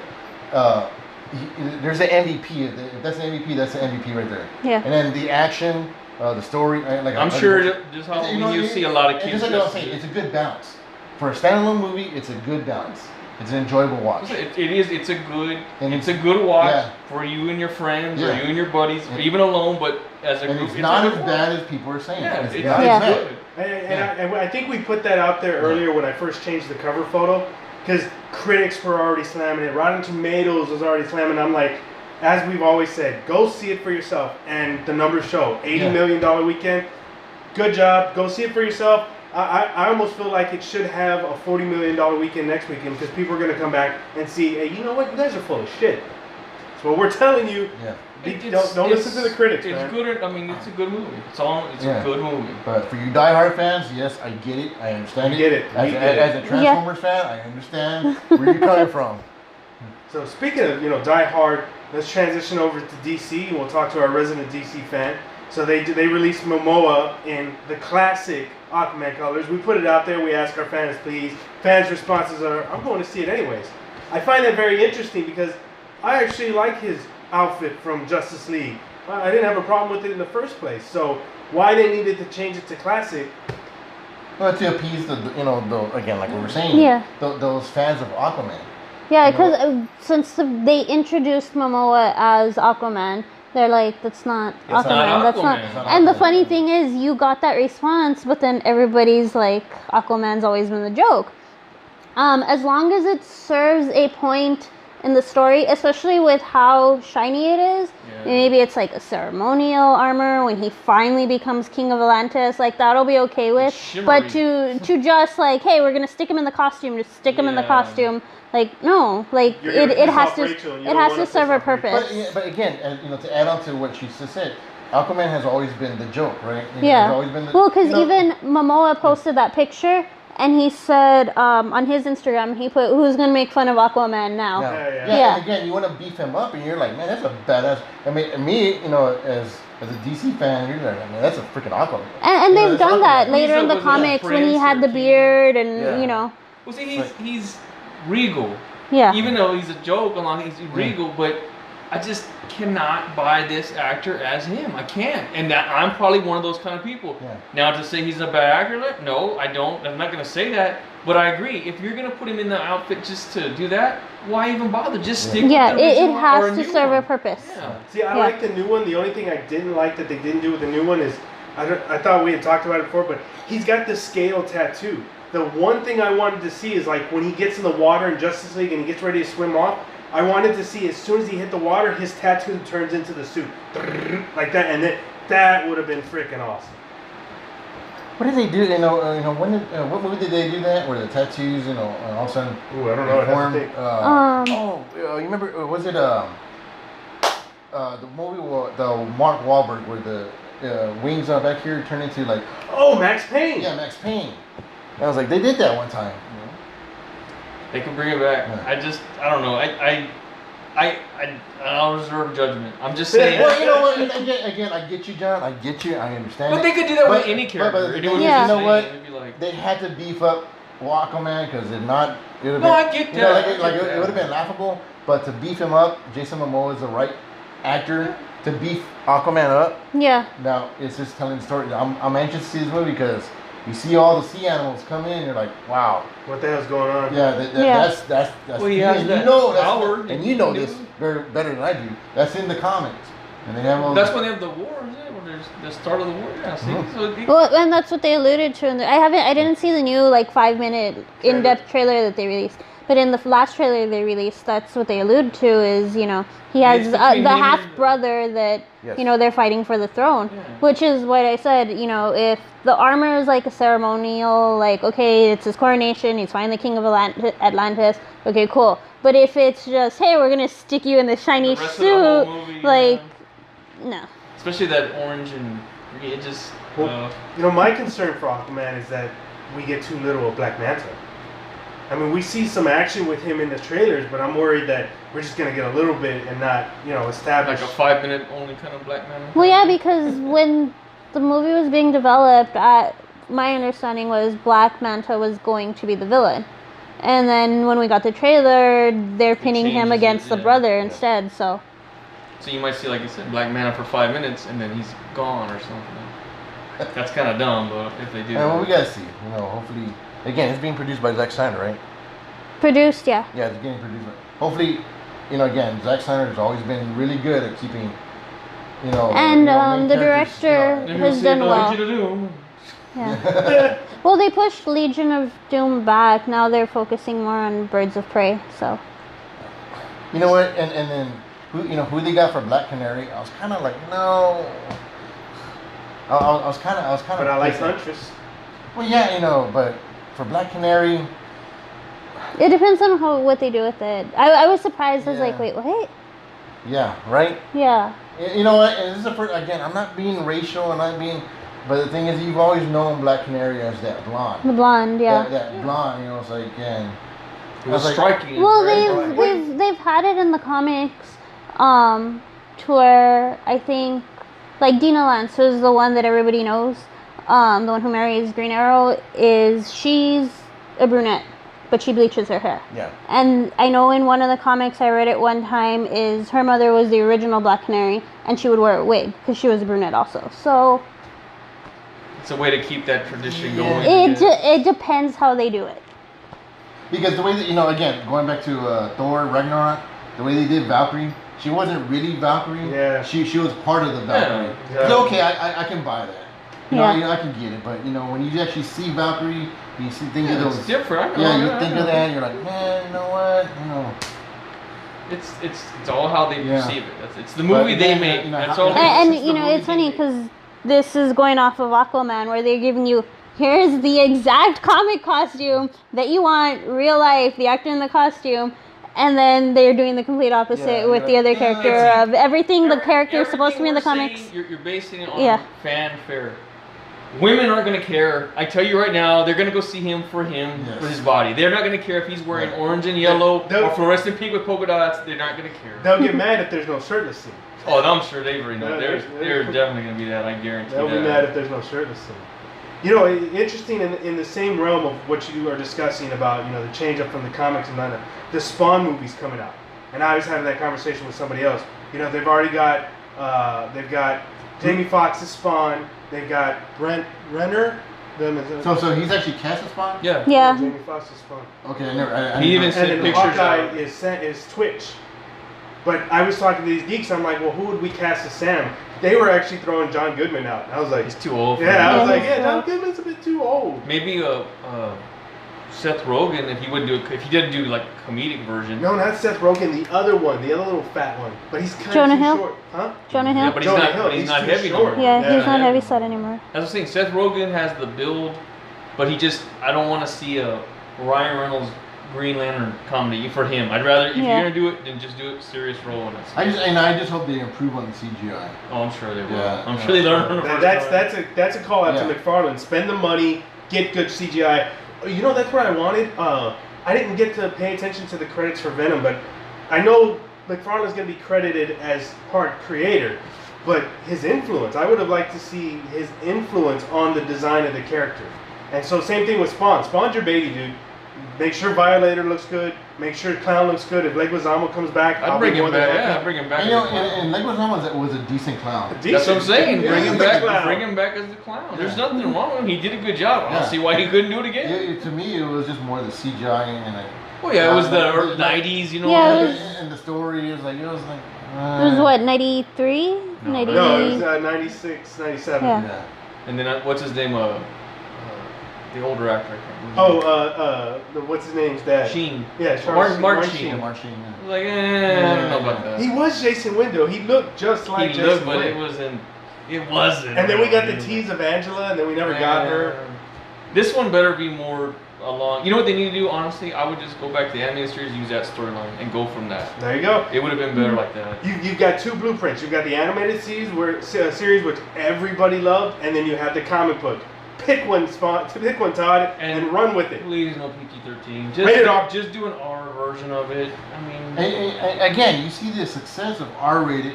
there's an MVP. If that's an MVP, that's an MVP right there. Yeah. And then the action, the story, I'm sure just how you see a lot of kids. Just like I'm saying, it's a good balance. For a standalone movie, it's a good balance. It's an enjoyable watch. It is. It's a good watch for you and your friends, or you and your buddies, or even alone. But as a group, it's not as bad as people are saying. Yeah, it's not as good. And I think we put that out there earlier when I first changed the cover photo, because critics were already slamming it. Rotten Tomatoes was already slamming. I'm like, as we've always said, go see it for yourself. And the numbers show $80 million weekend. Good job. Go see it for yourself. I almost feel like it should have a $40 million weekend next weekend because people are going to come back and see, hey, you know what? You guys are full of shit. So what we're telling you, don't listen to the critics, It's man. good. It's a good movie. It's a good movie. But for you diehard fans, yes, I get it. I understand it. Get it. As a Transformers fan, I understand where you're coming from. So speaking of, diehard, let's transition over to DC. We'll talk to our resident DC fan. So they released Momoa in the classic Aquaman colors. We put it out there. We ask our fans, please. Fans' responses are, I'm going to see it anyways. I find that very interesting because I actually like his outfit from Justice League. I didn't have a problem with it in the first place. So why they needed to change it to classic? Well, to appease again, like we were saying, those fans of Aquaman. Yeah, because since they introduced Momoa as Aquaman, they're like, that's not Aquaman. That's not. And the funny thing is, you got that response, but then everybody's like, Aquaman's always been the joke. As long as it serves a point in the story, especially with how shiny it is, maybe it's like a ceremonial armor when he finally becomes King of Atlantis, like that'll be okay with. But to just like, hey, we're gonna stick him in the costume, just stick him in the costume. Like no, like it has to serve a purpose. But again, to add on to what she just said, Aquaman has always been the joke, right? Yeah. Always been because even Momoa posted that picture, and he said on his Instagram, he put, "Who's gonna make fun of Aquaman now?" Yeah. And again, you want to beef him up, and you're like, man, that's a badass. I mean, me, as a DC fan, you're like, man, that's a freaking Aquaman. And they've done that later in the comics when he had the beard and Well, see, he's regal. Yeah. Even though he's a joke, he's regal, but I just cannot buy this actor as him. I can't. And that, I'm probably one of those kind of people. Yeah. Now, to say he's a bad actor, like, no, I don't. I'm not going to say that. But I agree. If you're going to put him in the outfit just to do that, why even bother? Just stick with the it original or has a to new serve one. a purpose. Yeah. See, I like the new one. The only thing I didn't like that they didn't do with the new one is, I thought we had talked about it before, but he's got the scale tattoo. The one thing I wanted to see is like when he gets in the water in Justice League and he gets ready to swim off, I wanted to see as soon as he hit the water, his tattoo turns into the suit. Like that, and that would have been freaking awesome. What did they do? When what movie did they do that? Where the tattoos, all of a sudden. Ooh, I don't know. Formed, you remember? Was it the movie with the Mark Wahlberg where the wings are back here turn into like? Oh, Max Payne. Yeah, Max Payne. I was like, they did that one time. They can bring it back. Yeah. I don't know. I'll reserve judgment. I'm just saying. Well, you know what? Again, I get you, John. I get you. I understand. But they could do that with any character. But It would be Yeah. the you know what? same. It'd be like, They had to beef up Aquaman because if not, it would have No, been. I get you know, that. it would have been laughable. But to beef him up, Jason Momoa is the right actor to beef Aquaman up. Yeah. Now it's just telling the story. I'm anxious to see this movie because you see all the sea animals come in. You're like, wow. What the hell's going on? Yeah, that's. Well, he has and that you know power. and you know He this knew. better than I do. That's in the comics, and they have all. That's when they have the war, isn't it? When there's the start of the war. Yeah, see? Mhm. So Well, and that's what they alluded to. I didn't see the new 5-minute in-depth trailer that they released. But in the last trailer they released, that's what they allude to is, he has It's between the him half and- brother that, Yes. they're fighting for the throne. Yeah. Which is what I said, if the armor is like a ceremonial, okay, it's his coronation, he's finally king of Atlantis, okay, cool. But if it's just, hey, we're going to stick you in the shiny The rest of the whole suit, movie, no. especially that orange and green, it just. Well, my concern for Aquaman is that we get too little of Black Manta. I mean, we see some action with him in the trailers, but I'm worried that we're just gonna get a little bit and not, establish. Like a 5-minute only kind of Black Man. Well, yeah, because when the movie was being developed, my understanding was Black Manta was going to be the villain. And then when we got the trailer, they're pinning him changes it, against the yeah. brother instead, so. So you might see, like you said, Black Manta for 5 minutes and then he's gone or something. That's kind of dumb, but if they do. And well, we gotta see. Hopefully, again, it's being produced by Zack Snyder, right? Produced, yeah. Yeah, it's getting produced. Hopefully, again, Zack Snyder has always been really good at keeping, And main the characters, director And has he'll say, done "I well. want you to do." Yeah. Well, they pushed Legion of Doom back. Now they're focusing more on Birds of Prey, so. You know what? And then who they got for Black Canary? I was kind of like, no. I was kind of. But I like Huntress. Well, yeah, but for Black Canary. It depends on what they do with it. I was surprised. I was like, Yeah. wait, what? Yeah. Right. Yeah. You know what? And this is the first. Again, I'm not being racial. I'm not being. But the thing is, you've always known Black Canary as that blonde. The blonde, yeah. That blonde. It's like, and. It was I was like, striking. Well, right? they've had it in the comics, to where I think, like Dina Lance, who's the one that everybody knows, the one who marries Green Arrow, she's a brunette, but she bleaches her hair. Yeah. And I know in one of the comics I read it one time is her mother was the original Black Canary, and she would wear a wig because she was a brunette also. So It's a way to keep that tradition going. it depends how they do it. Because the way that, again, going back to Thor Ragnarok, the way they did Valkyrie, she wasn't really Valkyrie. Yeah. She was part of the Valkyrie. Yeah. So, okay, I can buy that. Yeah. I can get it. But, when you actually see Valkyrie, you think of those. It's different. You think of that, you're like, man, you know what? It's all how they Yeah. perceive it. It's the movie But they then, make. That's how- all. And it's the movie it's they funny make. because this is going off of Aquaman, where they're giving you here's the exact comic costume that you want, real life, the actor in the costume, and then they're doing the complete opposite Yeah, with you're the like, other yeah, character it's- of everything the character is supposed to be in the Everything we're comics. saying, You're basing it on Yeah. fanfare. Women aren't going to care. I tell you right now, they're going to go see him for Yes. his body. They're not going to care if he's wearing Right. orange and yellow They'll- or fluorescent pink with polka dots. They're not going to care. They'll get mad if there's no shirtless scene. Oh, I'm sure they already know. Yeah, They're definitely going to be that. I guarantee They'll that. be mad if there's no shirtless scene. Interesting in the same realm of what you are discussing about, the change up from the comics and the Spawn movies coming out. And I was having that conversation with somebody else. You know, they've already got Jamie Foxx's Spawn. They've got Brent Renner. So he's actually cast as Spawn? Yeah. Yeah. Jamie Foxx's Spawn. Okay, I never. He even And sent then pictures Hawkeye out. is Twitch. But I was talking to these geeks. I'm like, well, who would we cast as Sam? They were actually throwing John Goodman out. And I was like, He's too old. For yeah, I him. was like, he's yeah, too John old. Goodman's a bit too old. Maybe Seth Rogen if he would do if he did do like a comedic version. No, not Seth Rogen. The other one, the other little fat one. But he's kind Jonah of too Hill? short, huh? Jonah Yeah, Hill? but he's Jonah not. Hill, But he's he's not too heavy no short. more. Yeah, Yeah. he's not heavy set anymore. As I was saying, Seth Rogen has the build, but I don't want to see a Ryan Reynolds Green Lantern comedy for him. I'd rather, if Yeah. you're gonna do it, then just do it serious role. And I just hope they improve on the CGI. oh, I'm sure they will. Yeah, I'm yeah. sure they learn from the first time. That's a call out Yeah. to McFarlane. Spend the money, get good CGI. You know, that's what I wanted. I didn't get to pay attention to the credits for Venom, but I know McFarlane's going to be credited as part creator. But his influence, I would have liked to see his influence on the design of the character. And so same thing with Spawn. Spawn's your baby, dude. Make sure Violator looks good. Make sure Clown looks good. If Leguizamo comes back, I'd I'll bring be him more than back. happy. Yeah, I'd bring him back. And, you know, as a clown. and Leguizamo was a decent clown. That's what I'm saying. Yeah, Bring he's him a back. clown. Bring him back as the clown. There's Yeah. nothing wrong with him. He did a good job. I Yeah. don't see why he couldn't do it again. To me, it was just more the CGI and like. Well, yeah, it was the 90s, you know. Yeah, it like- was- And the story is like It was what, 93? No. 90? No, it was 96, 97. Yeah. Yeah. And then what's his name? The older actor. I can't remember. What's his name's dad? Sheen. Yeah, Martin Sheen. Sheen. Martin. I was like, I don't know about that. He was Jason Window. He looked just like He Jason looked, but Window. it wasn't. It wasn't. And then we got the tease of Angela, and then we never got her. This one better be more along. You know what they need to do? Honestly, I would just go back to the animated series, use that storyline, and go from that. There you go. It would have been better like that. You've got two blueprints. You've got the animated series, which everybody loved, and then you have the comic book. Pick one, Todd, and run with it. Please, no PG-13. Rated R. Just do an R version of it. I mean, And again, you see the success of R-rated,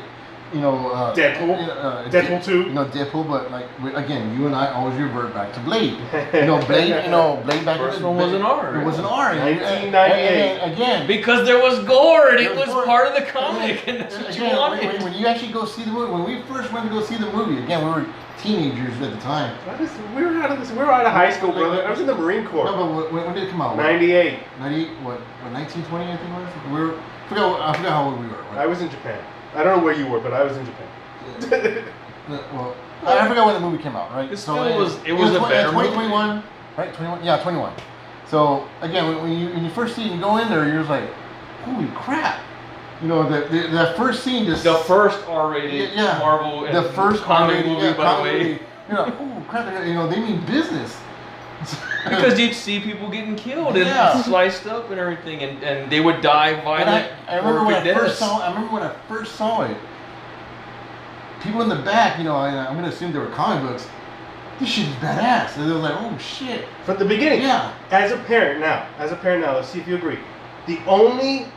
Deadpool. Deadpool 2. Deadpool, but like again, you and I always revert back to Blade. Blade back. First one was an R. It was an R. 1998. And again, because there was gore and it There was was gore. part of the comic, and that's what you again, wanted. when you actually go see the movie, when we first went to go see the movie, again, we were teenagers at the time. We were out of high school, brother. I was in the Marine Corps. No, but when did it come out? 98. 98, what 1920, I think it was? I forgot how old we were. I Right? was in Japan. I don't know where you were, but I was in Japan. Well, I forgot when the movie came out, right? It still was a better movie. 2021, right? 21, yeah, 21. So again, when you first see it, you go in there, you're just like, holy crap! You know, that first scene just The first R-rated Yeah, Marvel and the first comic R-rated, movie, yeah, by the comic way. movie. You're like, oh crap! They mean business. Because you'd see people getting killed and Yeah. sliced up and everything, and they would die And violent. I remember when I horrific first deaths. saw. I remember when I first saw it. People in the back, and I'm gonna assume they were comic books. This shit is badass. And they were like, oh shit. From the beginning. Yeah. As a parent now, let's see if you agree. The only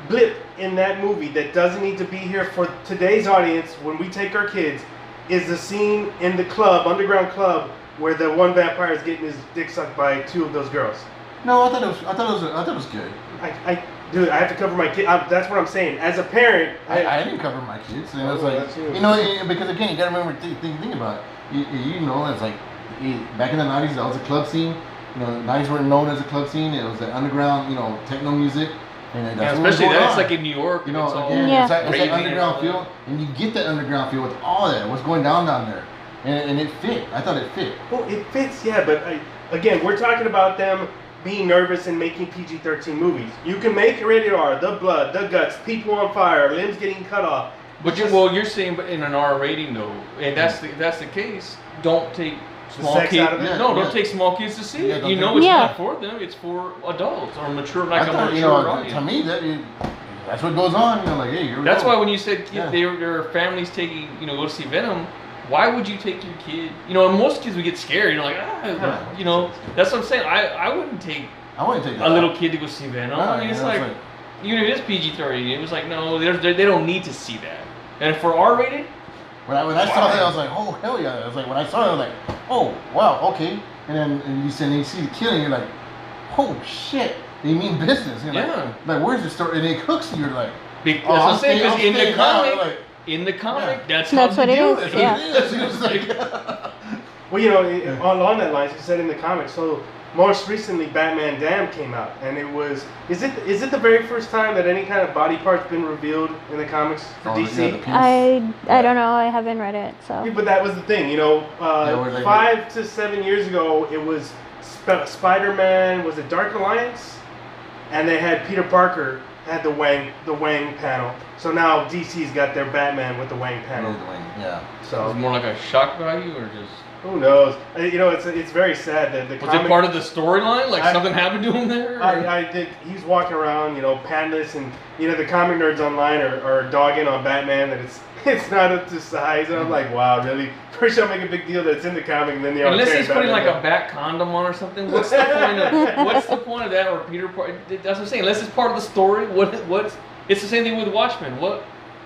blip in that movie that doesn't need to be here for today's audience when we take our kids is the scene in the underground club, where the one vampire is getting his dick sucked by two of those girls. No, I thought it was good. Dude, I have to cover my kid. That's what I'm saying. As a parent, I didn't cover my kids. And it was Oh, like, that's you. because again, you gotta remember, think about it. It's like back in the 90s, that was a club scene. The 90s were known as a club scene. It was the underground, techno music. And that's what was especially going that's on. like in New York. You and know, it's all again, Yeah. it's that raving and underground all feel, and you get that underground feel with all that, what's going down there. And it fit. I thought it fit. well, it fits, yeah. But again, we're talking about them being nervous and making PG-13 movies. You can make rated R, the blood, the guts, people on fire, limbs getting cut off. But you're saying, but in an R rating though, and that's the case. Don't take small sex kids. out of it? No, Yeah. don't take small kids to see Yeah, it. don't You take- know it's Yeah. not for them. It's for adults or mature, like I a thought, mature audience. to me, that's what goes on. Like, hey, here we That's go. why when you said Yeah. there are families taking, go to see Venom, why would you take your kid? Most kids would get scared. You're like, that's what I'm saying. I wouldn't take I wouldn't take that. a little kid to go see Venom. I mean, it's like, even if it is PG-13, it was like, no, they don't need to see that. And for R-rated, When I saw that, I was like, oh hell yeah! I was like, when I saw it, I was like, oh wow, okay. And then you see the killing, you're like, oh shit, they mean business. You're Yeah. like where's the story? And it hooks you. You're like, That's what I'm saying, because in the comic, that's how what they it do is, it. yeah. It's like, Well, you know, along that lines, he said in the comics. So most recently, Batman Damned came out, and it was. Is it the very first time that any kind of body part's been revealed in the comics for DC? I don't know. I haven't read it, so. Yeah, but that was the thing, you know. 5 to 7 years ago, it was Spider-Man. Was it Dark Alliance? And they had Peter Parker had the Wang panel. So now DC's got their Batman with the Wang panel. Yeah. So it was more like a shock value, or just. Who knows? You know, it's very sad that the Was it part of the storyline? Like something happened to him there? I think he's walking around, you know, pantless, and you know the comic nerds online are dogging on Batman that it's not up to size. And I'm like, wow, really? First, I'll make a big deal that it's in the comic, and then they unless he's putting like a bat condom on or something. What's the point of that? Or Peter Parker? That's what I'm saying. Unless it's part of the story. What's? It's the same thing with Watchmen.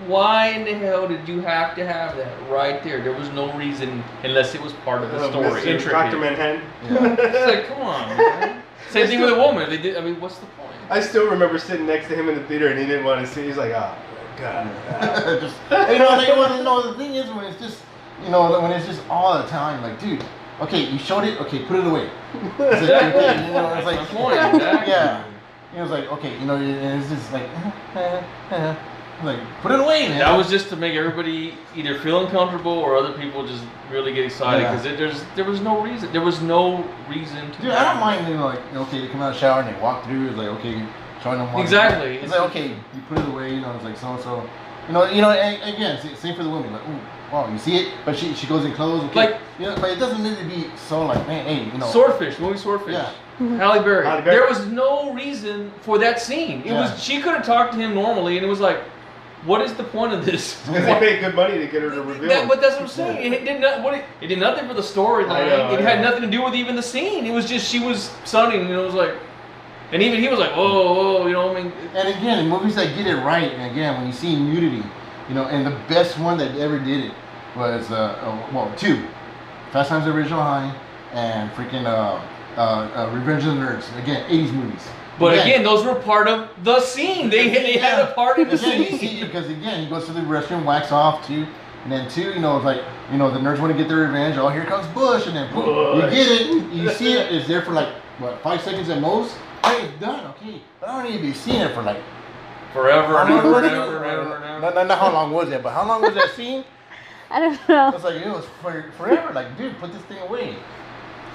Why in the hell did you have to have that right there? There was no reason unless it was part of the story. Dr. Manhattan. Yeah. It's like, come on, man. Same thing with a woman. They did. I mean, what's the point? I still remember sitting next to him in the theater, and he didn't want to see. He's like, oh God. Just, you know, the thing is when it's just, you know, when it's just all the time, like, dude, okay, you showed it, okay, put it away. It's like, okay, you know, it's like, yeah. It was like, okay, you know, and it's just like, like, put it away, man. That was just to make everybody either feel uncomfortable or other people just really get excited because there was no reason. There was no reason to. Dude, I don't mind, you know, like, okay, they come out of the shower and they walk through. It's like, okay, showing them. Exactly. It's like, okay, you put it away. You know, it's like so and so. You know. And again, same for the women. Like, ooh, wow, you see it, but she goes in clothes. Okay. Like, you know, but it doesn't need to be so like, man, hey, you know. Swordfish, movie Swordfish. Yeah. Halle Berry. There was no reason for that scene. It was she could have talked to him normally, and it was like, what is the point of this? Because they paid good money to get her to reveal. But that's what I'm saying. It did nothing for the storyline. It had nothing to do with even the scene. It was just she was stunning, and it was like, and even he was like, whoa, you know what I mean? And again, in movies that get it right, and again, when you see nudity, you know, and the best one that ever did it was two, Fast Times at Ridgemont High, and freaking Revenge of the Nerds. Again, 80s movies. But again, those were part of the scene. They had a part of the scene. Because again, he goes to the restroom, whacks off too, and then two, you know, it's like, you know, the nerds want to get their revenge. Oh, here comes Bush, and then boom, you get it. You see it. It's there for like what, 5 seconds at most. Hey, it's done. Okay, but I don't need to be seeing it for like forever and ever. Not how long was it, but how long was that scene? I don't know. It's like it was forever. Like, dude, put this thing away.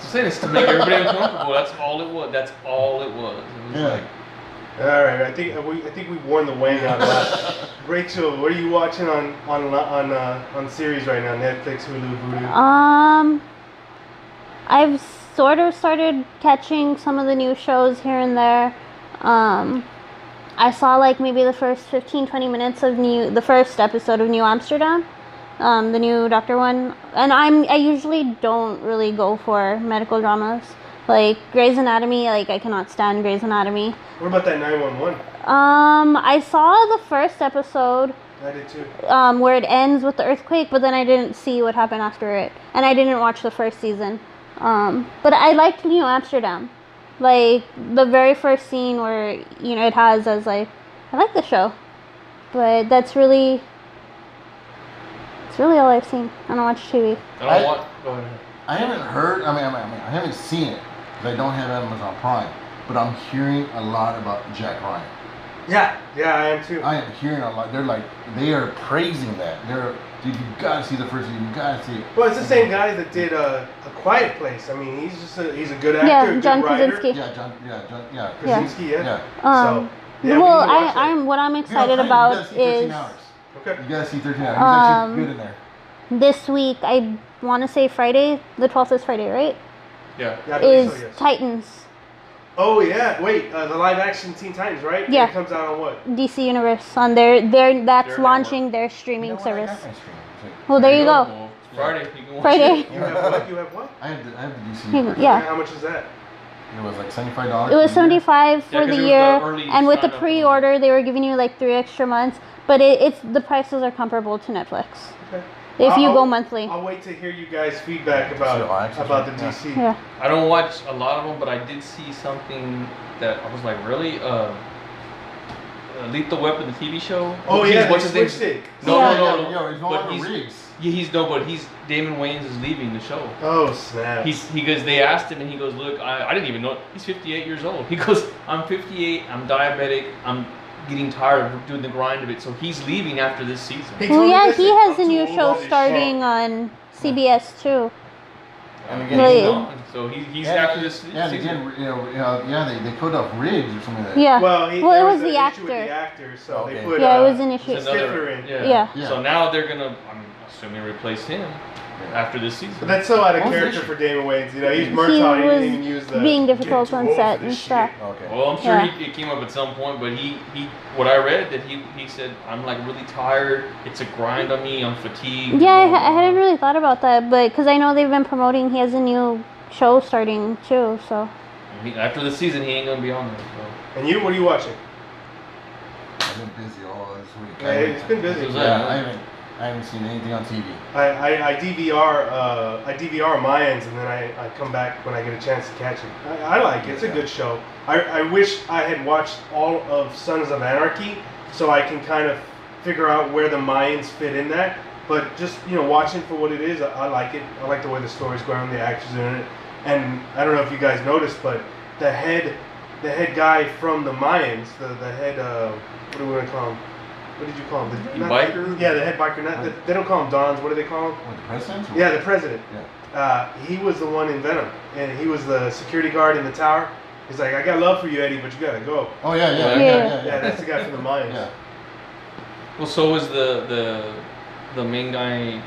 It's to make everybody uncomfortable. That's all it was. That's all it was. It was like, all right, I think we worn the wang out of that. Rachel, what are you watching on series right now? Netflix, Hulu, Vudu? I've sort of started catching some of the new shows here and there. I saw like maybe the first 15-20 minutes of the first episode of New Amsterdam. The new doctor one, and I usually don't really go for medical dramas like Grey's Anatomy. Like I cannot stand Grey's Anatomy. What about that 911? I saw the first episode. I did too. Where it ends with the earthquake, but then I didn't see what happened after it, and I didn't watch the first season. But I liked New Amsterdam, like the very first scene where you know it has as like I like the show, but that's really. Really all I've seen. I don't watch TV. Go ahead. I haven't heard. I mean, I haven't seen it because I don't have Amazon Prime. But I'm hearing a lot about Jack Ryan. Yeah, I am too. I am hearing a lot. They are praising that. Dude, you gotta see the first season. You gotta see it. Well, it's the same guy that did A Quiet Place. I mean, he's a good actor, yeah, John good writer. Krasinski. Yeah. Krasinski, yeah. Well, what I'm excited about is. Okay. You gotta see 13 hours. He's actually good in there. This week, I want to say Friday, the 12th is Friday, right? Yeah. Is so, yes. Titans. Oh yeah, wait, the live action Teen Titans, right? Yeah. It comes out on what? DC Universe on that's launching their streaming service. Well, there you go. Well, Friday, you can watch Friday. it. You have what? I have the DC. Yeah. How much is that? It was like $75. It was $75 for the year, and with the sign-up. pre-order, they were giving you like 3 extra months. But the prices are comparable to Netflix. Okay. If you go monthly. I'll wait to hear you guys' feedback about the DC. Yeah. I don't watch a lot of them, but I did see something that I was like, really? Lethal Weapon, the TV show. Oh He's- yeah, what's they his name? switched it. No, Yeah. no, no, no. Yo, he's no But longer Riggs. Yeah, but Damon Wayans is leaving the show. Oh snap! He goes. They asked him, and he goes, "Look, I didn't even know." He's 58 years old. He goes, "I'm 58. I'm diabetic. I'm getting tired of doing the grind of it." So he's leaving after this season. He Well, told me yeah, this, he like, has a I'm new too show old for this starting shit. on CBS too. And He's again, Right. gone. So he's after this Yeah, and season. again, they put up Riggs or something like that. Yeah. Well, Well, there it was an the issue with actor. the actor, so Okay. they put. Yeah, it was an issue. It's Stiffer in. Yeah. Yeah. So now they're gonna, I'm assuming, replace him after this season. But that's so out of What was the character issue? for Damon Wayans. You know, he's He Murtaugh. He was didn't even use the. being difficult "Get too on old set for and this stuff. shit." Okay. Well, I'm sure Yeah. it came up at some point, but he what I read that he said, I'm like really tired. It's a grind on me. I'm fatigued. Yeah, I hadn't really thought about that, but because I know they've been promoting, he has a new show starting too. So After the season, he ain't gonna be on there. So. And you, what are you watching? I've been busy all this week. Yeah, it's been busy. Yeah, I haven't seen anything on TV. I DVR Mayans and then I come back when I get a chance to catch it. I like it. It's a good show. I wish I had watched all of Sons of Anarchy so I can kind of figure out where the Mayans fit in that. But just watching for what it is, I like it. I like the way the story's going, the actors in it, and I don't know if you guys noticed, but the head guy from the Mayans, the head what do we want to call him? What did you call him? The biker? Yeah, the head biker. They don't call him Dons. What do they call him? What, the president? Yeah, the president. Yeah. He was the one in Venom, and he was the security guard in the tower. He's like, I got love for you, Eddie, but you gotta go. Oh yeah, Yeah, that's the guy from the Mayans. Yeah. Well, so is the main guy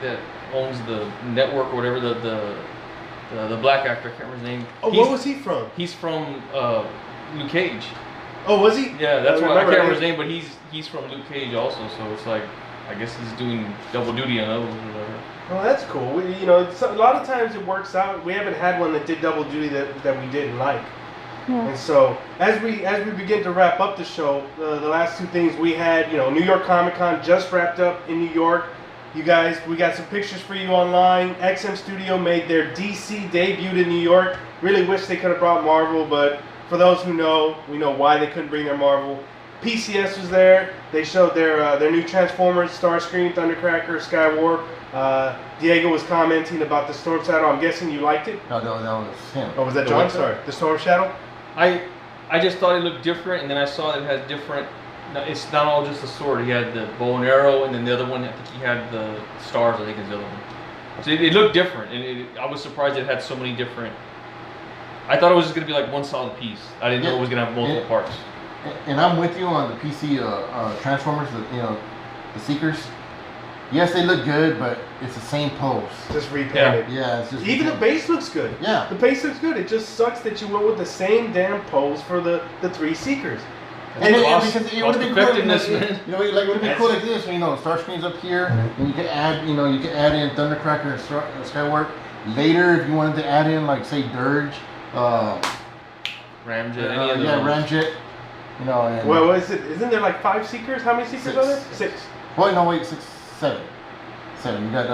that owns the network or whatever, the black actor. I can't remember his name. Oh, what was he from? He's from Luke Cage. Oh, was he? Yeah, that's why I can't remember remember his name, but he's from Luke Cage also. So it's like, I guess he's doing double duty on those or whatever. Well, that's cool. A lot of times it works out. We haven't had one that did double duty that we didn't like. yeah. And so as we begin to wrap up the show, the last two things we had, New York Comic Con just wrapped up in New York. You guys, we got some pictures for you online. XM Studio made their DC debut in New York. Really wish they could have brought Marvel, but for those who know, we know why they couldn't bring their Marvel. PCS was there. They showed their new Transformers, Starscream, Thundercracker, Skywarp. Diego was commenting about the Storm Shadow. I'm guessing you liked it. No, that was him. Oh, was that The John? what? Sorry, the Storm Shadow. I just thought it looked different, and then I saw that it has different. No, it's not all just the sword. He had the bow and arrow, and then the other one, I think he had the stars. I think is the other one. So it looked different, and I was surprised it had so many different. I thought it was just gonna be like one solid piece. I didn't know it was gonna have multiple parts. And I'm with you on the PC Transformers. The Seekers. Yes, they look good, but it's the same pose. Just repainted. Yeah, it's just Even the base looks good. Yeah. The base looks good. It just sucks that you went with the same damn pose for the three Seekers. And then, Cost- because it cost would have been cool, effectiveness, like, man. it would have been cool like this. Starscream's up here, and you could add, you could add in Thundercracker and Skywarp. Later, if you wanted to add in, like, say, Dirge, Ramjet, any of those. Ramjet, and Well, what is it? Isn't there like 5 Seekers? How many Seekers are there? 6. Well, no, wait, 6, 7. 7. You got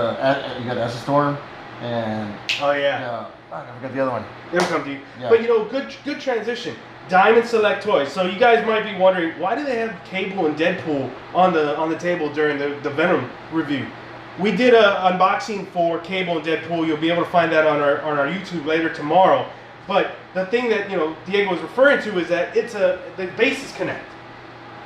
Asher Storm, and Oh yeah. I forgot the other one. It'll come to you. Yeah. But good transition. Diamond Select Toys. So you guys might be wondering, why do they have Cable and Deadpool on the table during the Venom review? We did a unboxing for Cable and Deadpool. You'll be able to find that on our YouTube later tomorrow. But the thing that Diego was referring to is that the bases connect.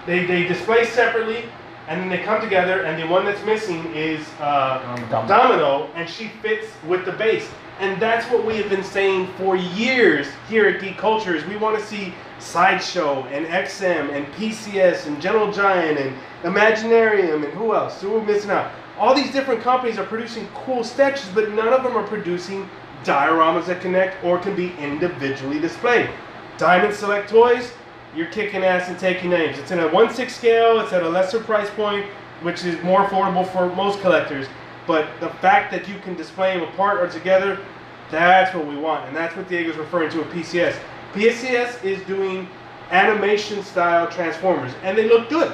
They display separately, and then they come together, and the one that's missing is Domino, and she fits with the base. And that's what we have been saying for years here at Geek Culture is we want to see Sideshow and XM and PCS and General Giant and Imaginarium and who else? Who are we missing out? All these different companies are producing cool sketches, but none of them are producing dioramas that connect or can be individually displayed. Diamond Select Toys, you're kicking ass and taking names. It's in a 1/6 scale, it's at a lesser price point, which is more affordable for most collectors. But the fact that you can display them apart or together, that's what we want. And that's what Diego's referring to with PCS. PCS is doing animation style Transformers, and they look good.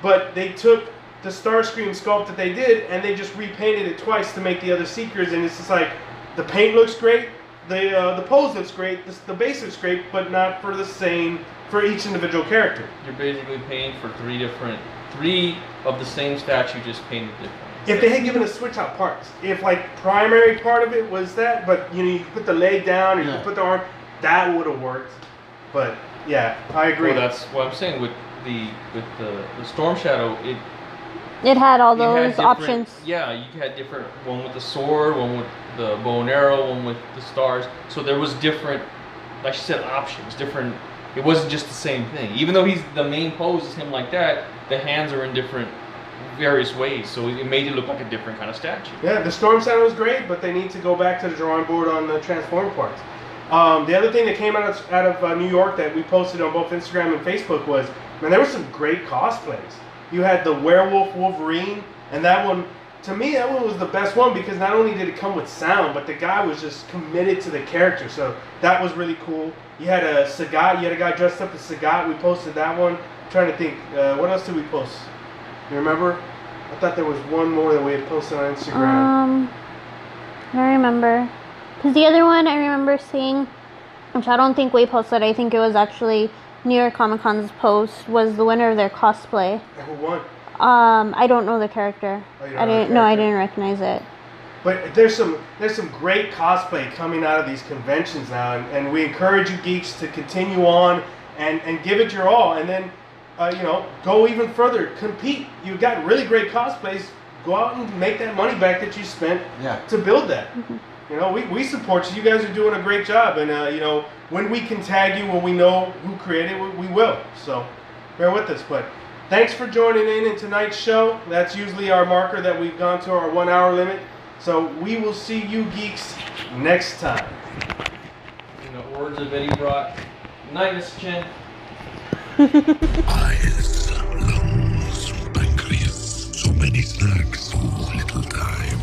But they took the Starscream sculpt that they did, and they just repainted it twice to make the other Seekers, and it's just like, the paint looks great, the pose looks great, the base looks great, but not for the same for each individual character. You're basically paying for three of the same statue, just painted different. If they had given us switch out parts, if like primary part of it was that, but you know you put the leg down or you put the arm, that would have worked. But yeah, I agree. Well, that's what I'm saying with the Storm Shadow. It had all you had those different- options. Yeah, you had different, one with the sword, one with the bow and arrow, one with the stars. So there was different, like you said, options, different. It wasn't just the same thing. Even though the main pose is him like that, the hands are in different, various ways. So it made it look like a different kind of statue. Yeah, the Storm Shadow was great, but they need to go back to the drawing board on the transform parts. The other thing that came out of New York that we posted on both Instagram and Facebook was, man, there were some great cosplays. You had the Werewolf Wolverine, and that one, to me, that one was the best one because not only did it come with sound, but the guy was just committed to the character. So that was really cool. You had a Sagat, you had a guy dressed up as Sagat. We posted that one. I'm trying to think, what else did we post? You remember? I thought there was one more that we had posted on Instagram. I don't remember. Because the other one I remember seeing, which I don't think we posted, I think it was actually New York Comic Con's post, was the winner of their cosplay. And who won? I don't know the character. Oh, you don't know the character? No, I didn't recognize it. But there's some great cosplay coming out of these conventions now, and we encourage you geeks to continue on and give it your all, and then go even further, compete. You've got really great cosplays. Go out and make that money back that you spent to build that. Mm-hmm. You know, we support you. You guys are doing a great job, and when we can tag you, when we know who created it, we will. So bear with us. But thanks for joining in tonight's show. That's usually our marker that we've gone to our 1 hour limit. So we will see you geeks next time. In the words of Eddie Brock, night, Mr. Chen. Eyes, lungs, pancreas, so many snacks, so little time.